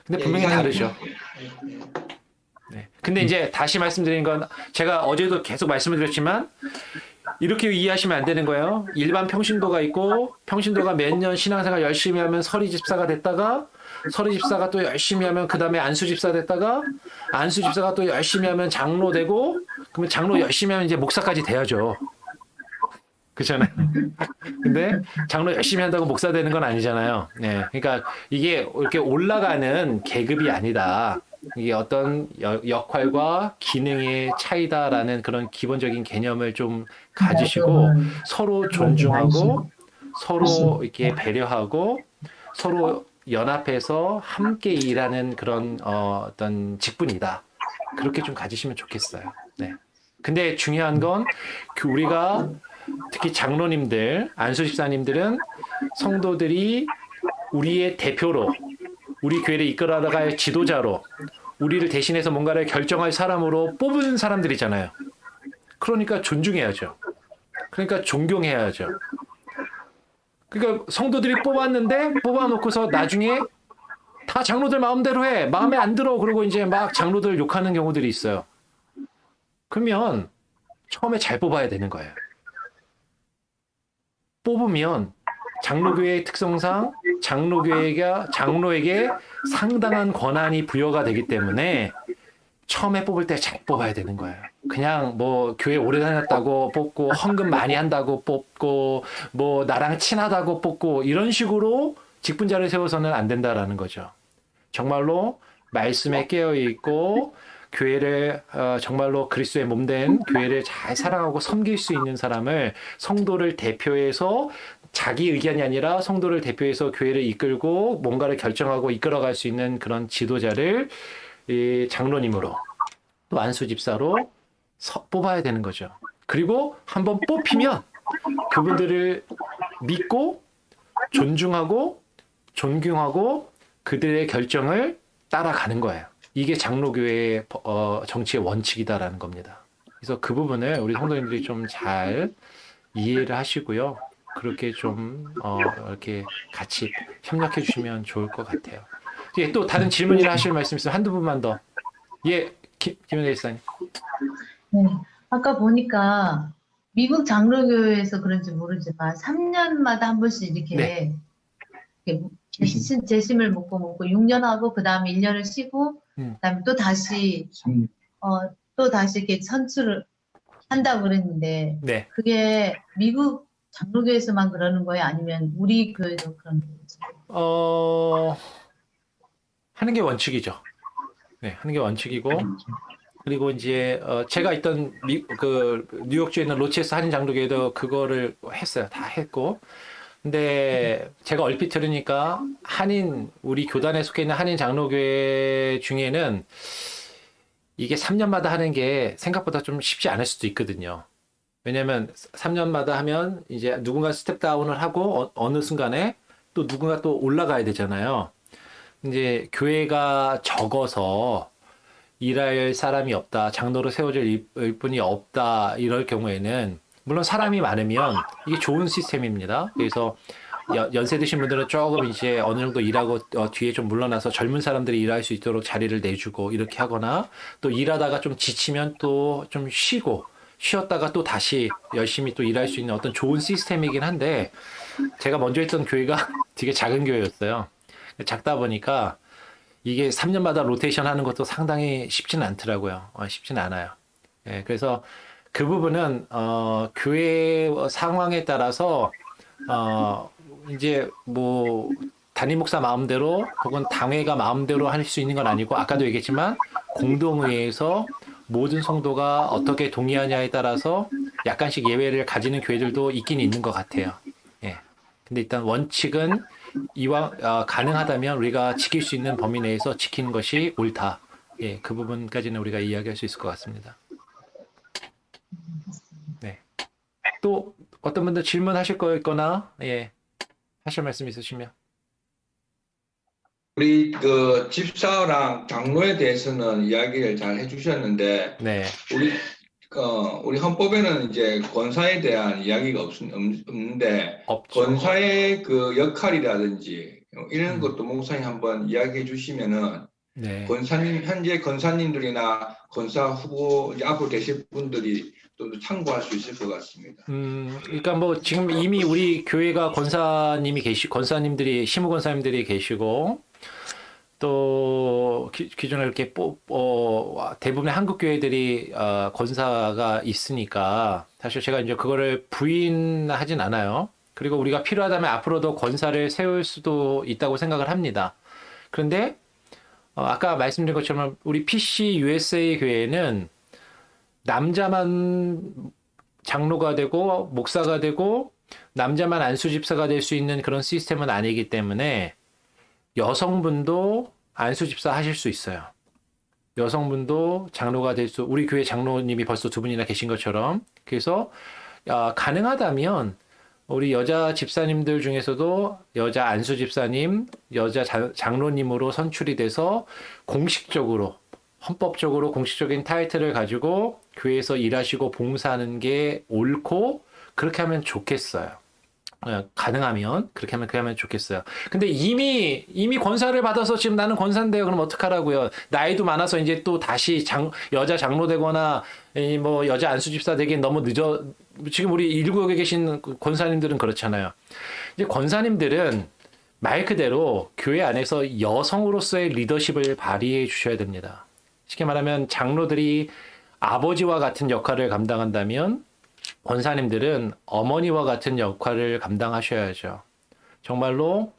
근데 분명히 다르죠. 네. 근데 이제 다시 말씀드리는 건 제가 어제도 계속 말씀을 드렸지만 이렇게 이해하시면 안 되는 거예요. 일반 평신도가 있고 평신도가 몇 년 신앙생활 열심히 하면 서리 집사가 됐다가 서리 집사가 또 열심히 하면 그 다음에 안수 집사 됐다가 안수 집사가 또 열심히 하면 장로 되고 그러면 장로 열심히 하면 이제 목사까지 돼야죠. 그렇잖아요. 근데 장로 열심히 한다고 목사 되는 건 아니잖아요. 네. 그러니까 이게 이렇게 올라가는 계급이 아니다. 이게 어떤 역할과 기능의 차이다라는 그런 기본적인 개념을 좀 가지시고 서로 존중하고 서로 이렇게 배려하고 서로 연합해서 함께 일하는 그런 어떤 직분이다. 그렇게 좀 가지시면 좋겠어요. 네. 근데 중요한 건 우리가 특히 장로님들, 안수 집사님들은 성도들이 우리의 대표로, 우리 교회를 이끌어나갈 지도자로, 우리를 대신해서 뭔가를 결정할 사람으로 뽑은 사람들이잖아요. 그러니까 존중해야죠. 그러니까 존경해야죠. 그러니까 성도들이 뽑았는데 뽑아놓고서 나중에 다 장로들 마음대로 해. 마음에 안 들어. 그러고 이제 막 장로들 욕하는 경우들이 있어요. 그러면 처음에 잘 뽑아야 되는 거예요. 뽑으면 장로교회의 특성상 장로에게 상당한 권한이 부여가 되기 때문에 처음에 뽑을 때 잘 뽑아야 되는 거예요. 그냥 뭐 교회 오래 다녔다고 뽑고 헌금 많이 한다고 뽑고 뭐 나랑 친하다고 뽑고 이런 식으로 직분자를 세워서는 안 된다라는 거죠. 정말로 말씀에 깨어 있고 교회를 정말로 그리스도의 몸된 교회를 잘 사랑하고 섬길 수 있는 사람을 성도를 대표해서 자기 의견이 아니라 성도를 대표해서 교회를 이끌고 뭔가를 결정하고 이끌어갈 수 있는 그런 지도자를 이 장로님으로 또 안수 집사로 뽑아야 되는 거죠. 그리고 한번 뽑히면 그분들을 믿고 존중하고 존경하고 그들의 결정을 따라가는 거예요. 이게 장로교회의 정치의 원칙이다라는 겁니다. 그래서 그 부분을 우리 성도님들이 좀 잘 이해를 하시고요. 그렇게 좀 이렇게 같이 협력해 주시면 좋을 것 같아요. 예, 또 다른 질문이나 하실 말씀 있으면 한두 분만 더. 예, 김현애 일사님. 네, 아까 보니까 미국 장로교회에서 그런지 모르지만 3년마다 한 번씩 이렇게, 이렇게 재심을 먹고 6년 하고 그 다음에 1년을 쉬고 그다음에 또 다시 이렇게 선출을 한다고 그랬는데 네. 그게 미국 장로교회에서만 그러는 거예요? 아니면 우리 교회도 그런 거예요? 하는 게 원칙이죠. 네, 하는 게 원칙이고 그리고 이제 제가 있던 뉴욕주에 있는 로체스 한인 장로교회도 그거를 했어요. 다 했고. 근데 제가 얼핏 들으니까 우리 교단에 속해 있는 한인 장로교회 중에는 이게 3년마다 하는 게 생각보다 좀 쉽지 않을 수도 있거든요. 왜냐면 3년마다 하면 이제 누군가 스텝 다운을 하고 어느 순간에 또 누군가 또 올라가야 되잖아요. 이제 교회가 적어서 일할 사람이 없다, 장로로 세워질 분이 없다, 이럴 경우에는 물론 사람이 많으면 이게 좋은 시스템입니다. 그래서 연세 드신 분들은 조금 이제 어느 정도 일하고 뒤에 좀 물러나서 젊은 사람들이 일할 수 있도록 자리를 내주고 이렇게 하거나 또 일하다가 좀 지치면 또 좀 쉬었다가 또 다시 열심히 또 일할 수 있는 어떤 좋은 시스템이긴 한데 제가 먼저 했던 교회가 되게 작은 교회였어요. 작다 보니까 이게 3년마다 로테이션 하는 것도 상당히 쉽지는 않더라고요. 쉽지는 않아요. 예, 그래서 그 부분은 교회 상황에 따라서 이제 뭐 담임 목사 마음대로 혹은 당회가 마음대로 할 수 있는 건 아니고 아까도 얘기했지만 공동회에서 모든 성도가 어떻게 동의하냐에 따라서 약간씩 예외를 가지는 교회들도 있긴 있는 것 같아요. 예. 근데 일단 원칙은 이왕 가능하다면 우리가 지킬 수 있는 범위 내에서 지키는 것이 옳다. 예, 그 부분까지는 우리가 이야기할 수 있을 것 같습니다. 네. 또 어떤 분들 질문하실 거 있거나 예, 하실 말씀 있으시면. 우리 그 집사랑 장로에 대해서는 이야기를 잘 해주셨는데 네. 우리 헌법에는 이제 권사에 대한 이야기가 없는데 없죠. 권사의 그 역할이라든지 이런 것도 목사님 한번 이야기해 주시면은 네. 현재 권사님들이나 권사 후보 이제 앞으로 되실 분들이 또 참고할 수 있을 것 같습니다. 그러니까 뭐 지금 이미 우리 교회가 권사님들이 시무 권사님들이 계시고 또 기존에 이렇게 대부분의 한국 교회들이 권사가 있으니까 사실 제가 이제 그거를 부인하진 않아요. 그리고 우리가 필요하다면 앞으로도 권사를 세울 수도 있다고 생각을 합니다. 그런데 아까 말씀드린 것처럼 우리 PC USA 교회는 남자만 장로가 되고 목사가 되고 남자만 안수 집사가 될 수 있는 그런 시스템은 아니기 때문에 여성분도 안수 집사 하실 수 있어요. 여성분도 장로가 될 수, 우리 교회 장로님이 벌써 2분이나 계신 것처럼. 그래서 가능하다면 우리 여자 집사님들 중에서도 여자 안수 집사님, 여자 장로님으로 선출이 돼서 공식적으로, 헌법적으로 공식적인 타이틀을 가지고 교회에서 일하시고 봉사하는 게 옳고 그렇게 하면 좋겠어요. 가능하면 그렇게 하면 좋겠어요. 근데 이미 권사를 받아서 지금 나는 권사인데요. 그럼 어떡하라고요? 나이도 많아서 이제 또 다시 여자 장로 되거나 뭐 여자 안수 집사 되기엔 너무 늦어. 지금 우리 일구역에 계신 권사님들은 그렇잖아요. 이제 권사님들은 말 그대로 교회 안에서 여성으로서의 리더십을 발휘해 주셔야 됩니다. 쉽게 말하면 장로들이 아버지와 같은 역할을 감당한다면 권사님들은 어머니와 같은 역할을 감당하셔야죠. 정말로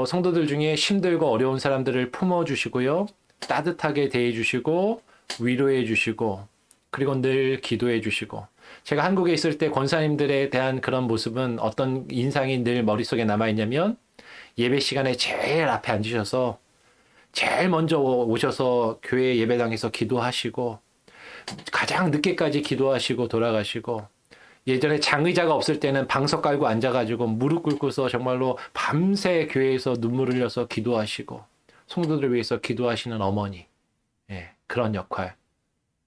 성도들 중에 힘들고 어려운 사람들을 품어주시고요. 따뜻하게 대해주시고 위로해주시고 그리고 늘 기도해주시고 제가 한국에 있을 때 권사님들에 대한 그런 모습은 어떤 인상이 늘 머릿속에 남아있냐면 예배 시간에 제일 앞에 앉으셔서 제일 먼저 오셔서 교회 예배당에서 기도하시고 가장 늦게까지 기도하시고 돌아가시고 예전에 장의자가 없을 때는 방석 깔고 앉아가지고 무릎 꿇고서 정말로 밤새 교회에서 눈물 흘려서 기도하시고 성도들을 위해서 기도하시는 어머니 그런 역할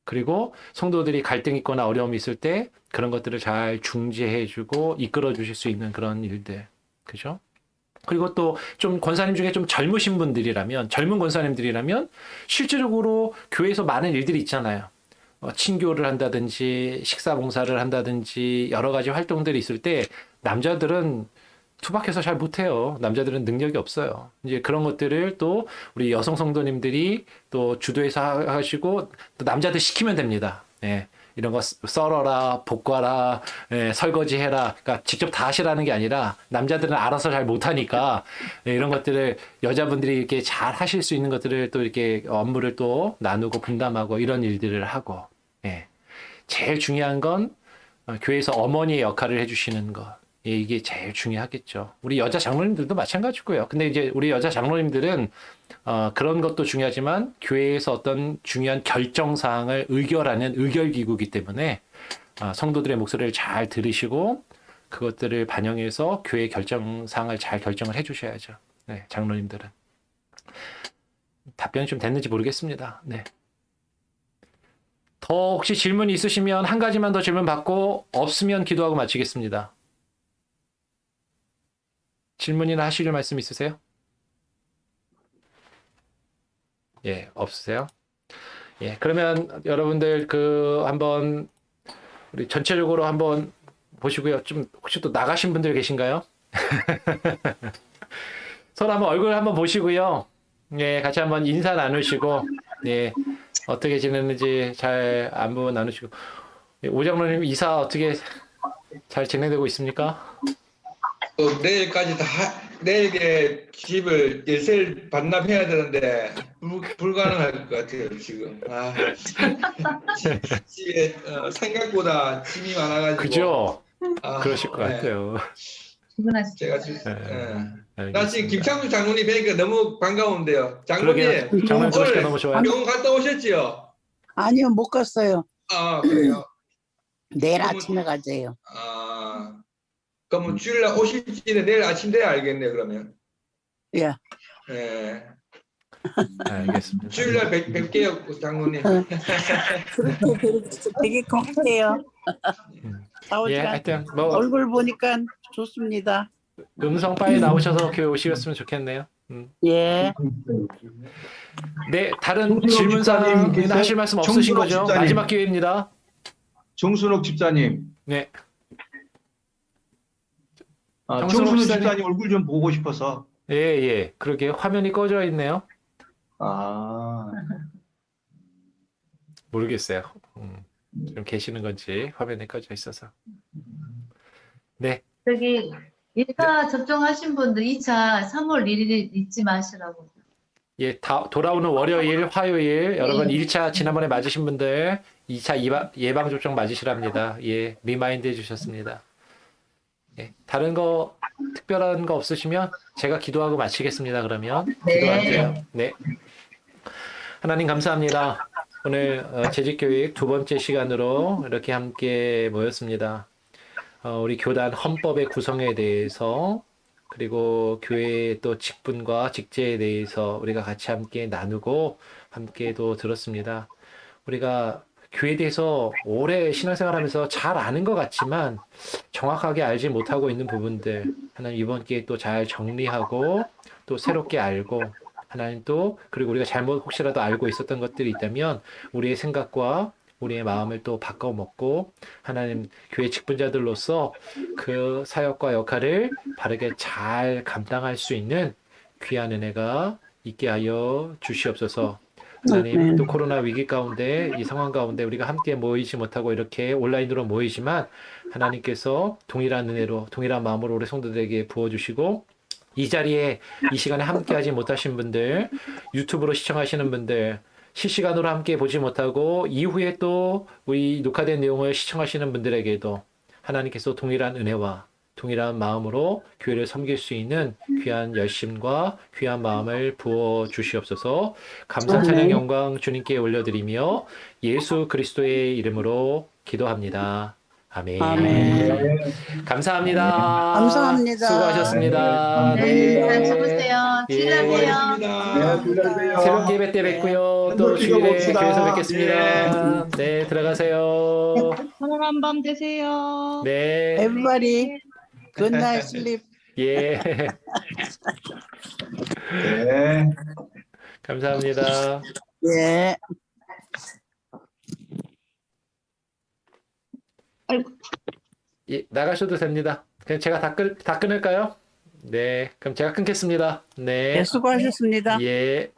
그리고 성도들이 갈등 있거나 어려움이 있을 때 그런 것들을 잘 중재해주고 이끌어 주실 수 있는 그런 일들 그죠? 그리고 또 좀 권사님 중에 좀 젊은 권사님들이라면 실질적으로 교회에서 많은 일들이 있잖아요. 친교를 한다든지 식사 봉사를 한다든지 여러 가지 활동들이 있을 때 남자들은 투박해서 잘 못해요. 남자들은 능력이 없어요. 이제 그런 것들을 또 우리 여성 성도님들이 또 주도해서 하시고 또 남자들 시키면 됩니다. 이런 거 썰어라, 볶아라, 설거지해라. 그러니까 직접 다 하시라는 게 아니라 남자들은 알아서 잘 못하니까 이런 것들을 여자분들이 이렇게 잘 하실 수 있는 것들을 또 이렇게 업무를 또 나누고 분담하고 이런 일들을 하고 제일 중요한 건 교회에서 어머니의 역할을 해주시는 것. 이게 제일 중요하겠죠. 우리 여자 장로님들도 마찬가지고요. 근데 이제 우리 여자 장로님들은 그런 것도 중요하지만 교회에서 어떤 중요한 결정 사항을 의결하는 의결기구이기 때문에 성도들의 목소리를 잘 들으시고 그것들을 반영해서 교회 결정 사항을 잘 결정을 해주셔야죠. 네, 장로님들은. 답변이 좀 됐는지 모르겠습니다. 네. 더 혹시 질문이 있으시면 한 가지만 더 질문 받고 없으면 기도하고 마치겠습니다. 질문이나 하실 말씀 있으세요? 없으세요? 그러면 여러분들 한번 우리 전체적으로 한번 보시고요. 좀 혹시 또 나가신 분들 계신가요? 서로 한번 얼굴 한번 보시고요. 같이 한번 인사 나누시고 어떻게 지내는지 잘 안부 나누시고 오 장로님 이사 어떻게 잘 진행되고 있습니까? 내일까지 내일에 집을 열쇠를 반납해야 되는데 불가능할 것 같아요 지금. 집에 생각보다 짐이 많아가지고. 그죠? 그러실 것 같아요. 제가 지금 나 지금 김창수 장로님 뵈니까 너무 반가운데요. 장로님 장로님 들으시니까 너무 좋아요. 병원 갔다 오셨지요? 아니요, 못 갔어요. 그래요. 내일 아침에 가세요. 그럼 주일날 오실지는 내일 아침 돼야 알겠네 그러면. 예. 알겠습니다. 주일날 뵐게요 장로님. 되게 고맙대요. 하여튼 뭐 얼굴 보니까 좋습니다. 음성 파일 나오셔서 교회 오시겠으면 좋겠네요. 예. 네, 다른 질문 사항이나 하실 말씀 없으신 거죠? 집사님. 마지막 기회입니다. 정순옥 집사님. 네. 정순옥 집사님 얼굴 좀 보고 싶어서. 그러게 화면이 꺼져 있네요. 아, 모르겠어요. 좀 계시는 건지 화면에 꺼져 있어서. 네. 저기 1차 접종하신 분들 2차 3월 1일 잊지 마시라고. 예, 돌아오는 월요일, 화요일 여러분 1차 지난번에 맞으신 분들 2차 예방접종 맞으시랍니다. 예, 리마인드 해주셨습니다. 예, 다른 거 특별한 거 없으시면 제가 기도하고 마치겠습니다. 그러면 기도할게요. 네. 하나님 감사합니다. 오늘 재직교육 두 번째 시간으로 이렇게 함께 모였습니다. 우리 교단 헌법의 구성에 대해서 그리고 교회의 또 직분과 직제에 대해서 우리가 같이 함께 나누고 함께 또 들었습니다. 우리가 교회에 대해서 오래 신앙생활하면서 잘 아는 것 같지만 정확하게 알지 못하고 있는 부분들 하나님 이번 기회에 또 잘 정리하고 또 새롭게 알고 하나님 또 그리고 우리가 잘못 혹시라도 알고 있었던 것들이 있다면 우리의 생각과 우리의 마음을 또 바꿔먹고 하나님 교회 직분자들로서 그 사역과 역할을 바르게 잘 감당할 수 있는 귀한 은혜가 있게 하여 주시옵소서. 하나님 또 코로나 위기 가운데 이 상황 가운데 우리가 함께 모이지 못하고 이렇게 온라인으로 모이지만 하나님께서 동일한 은혜로 동일한 마음으로 우리 성도들에게 부어주시고 이 자리에 이 시간에 함께하지 못하신 분들 유튜브로 시청하시는 분들 실시간으로 함께 보지 못하고 이후에 또 우리 녹화된 내용을 시청하시는 분들에게도 하나님께서 동일한 은혜와 동일한 마음으로 교회를 섬길 수 있는 귀한 열심과 귀한 마음을 부어 주시옵소서. 감사 찬양 영광 주님께 올려드리며 예수 그리스도의 이름으로 기도합니다. 아멘. 감사합니다. 감사합니다. 수고하셨습니다. 네, 수고하세요. 예. 주일날 네, 들어가세요. 새벽 예배 때 뵙고요. 또 한번 주일에 봅시다. 교회에서 뵙겠습니다. 네, 들어가세요. 편안한 밤 되세요. 네, Everybody, good night, sleep. 예, 네. 감사합니다. 예. 예, 나가셔도 됩니다. 그냥 제가 다 끊을까요? 네, 그럼 제가 끊겠습니다. 네, 예, 수고하셨습니다. 예.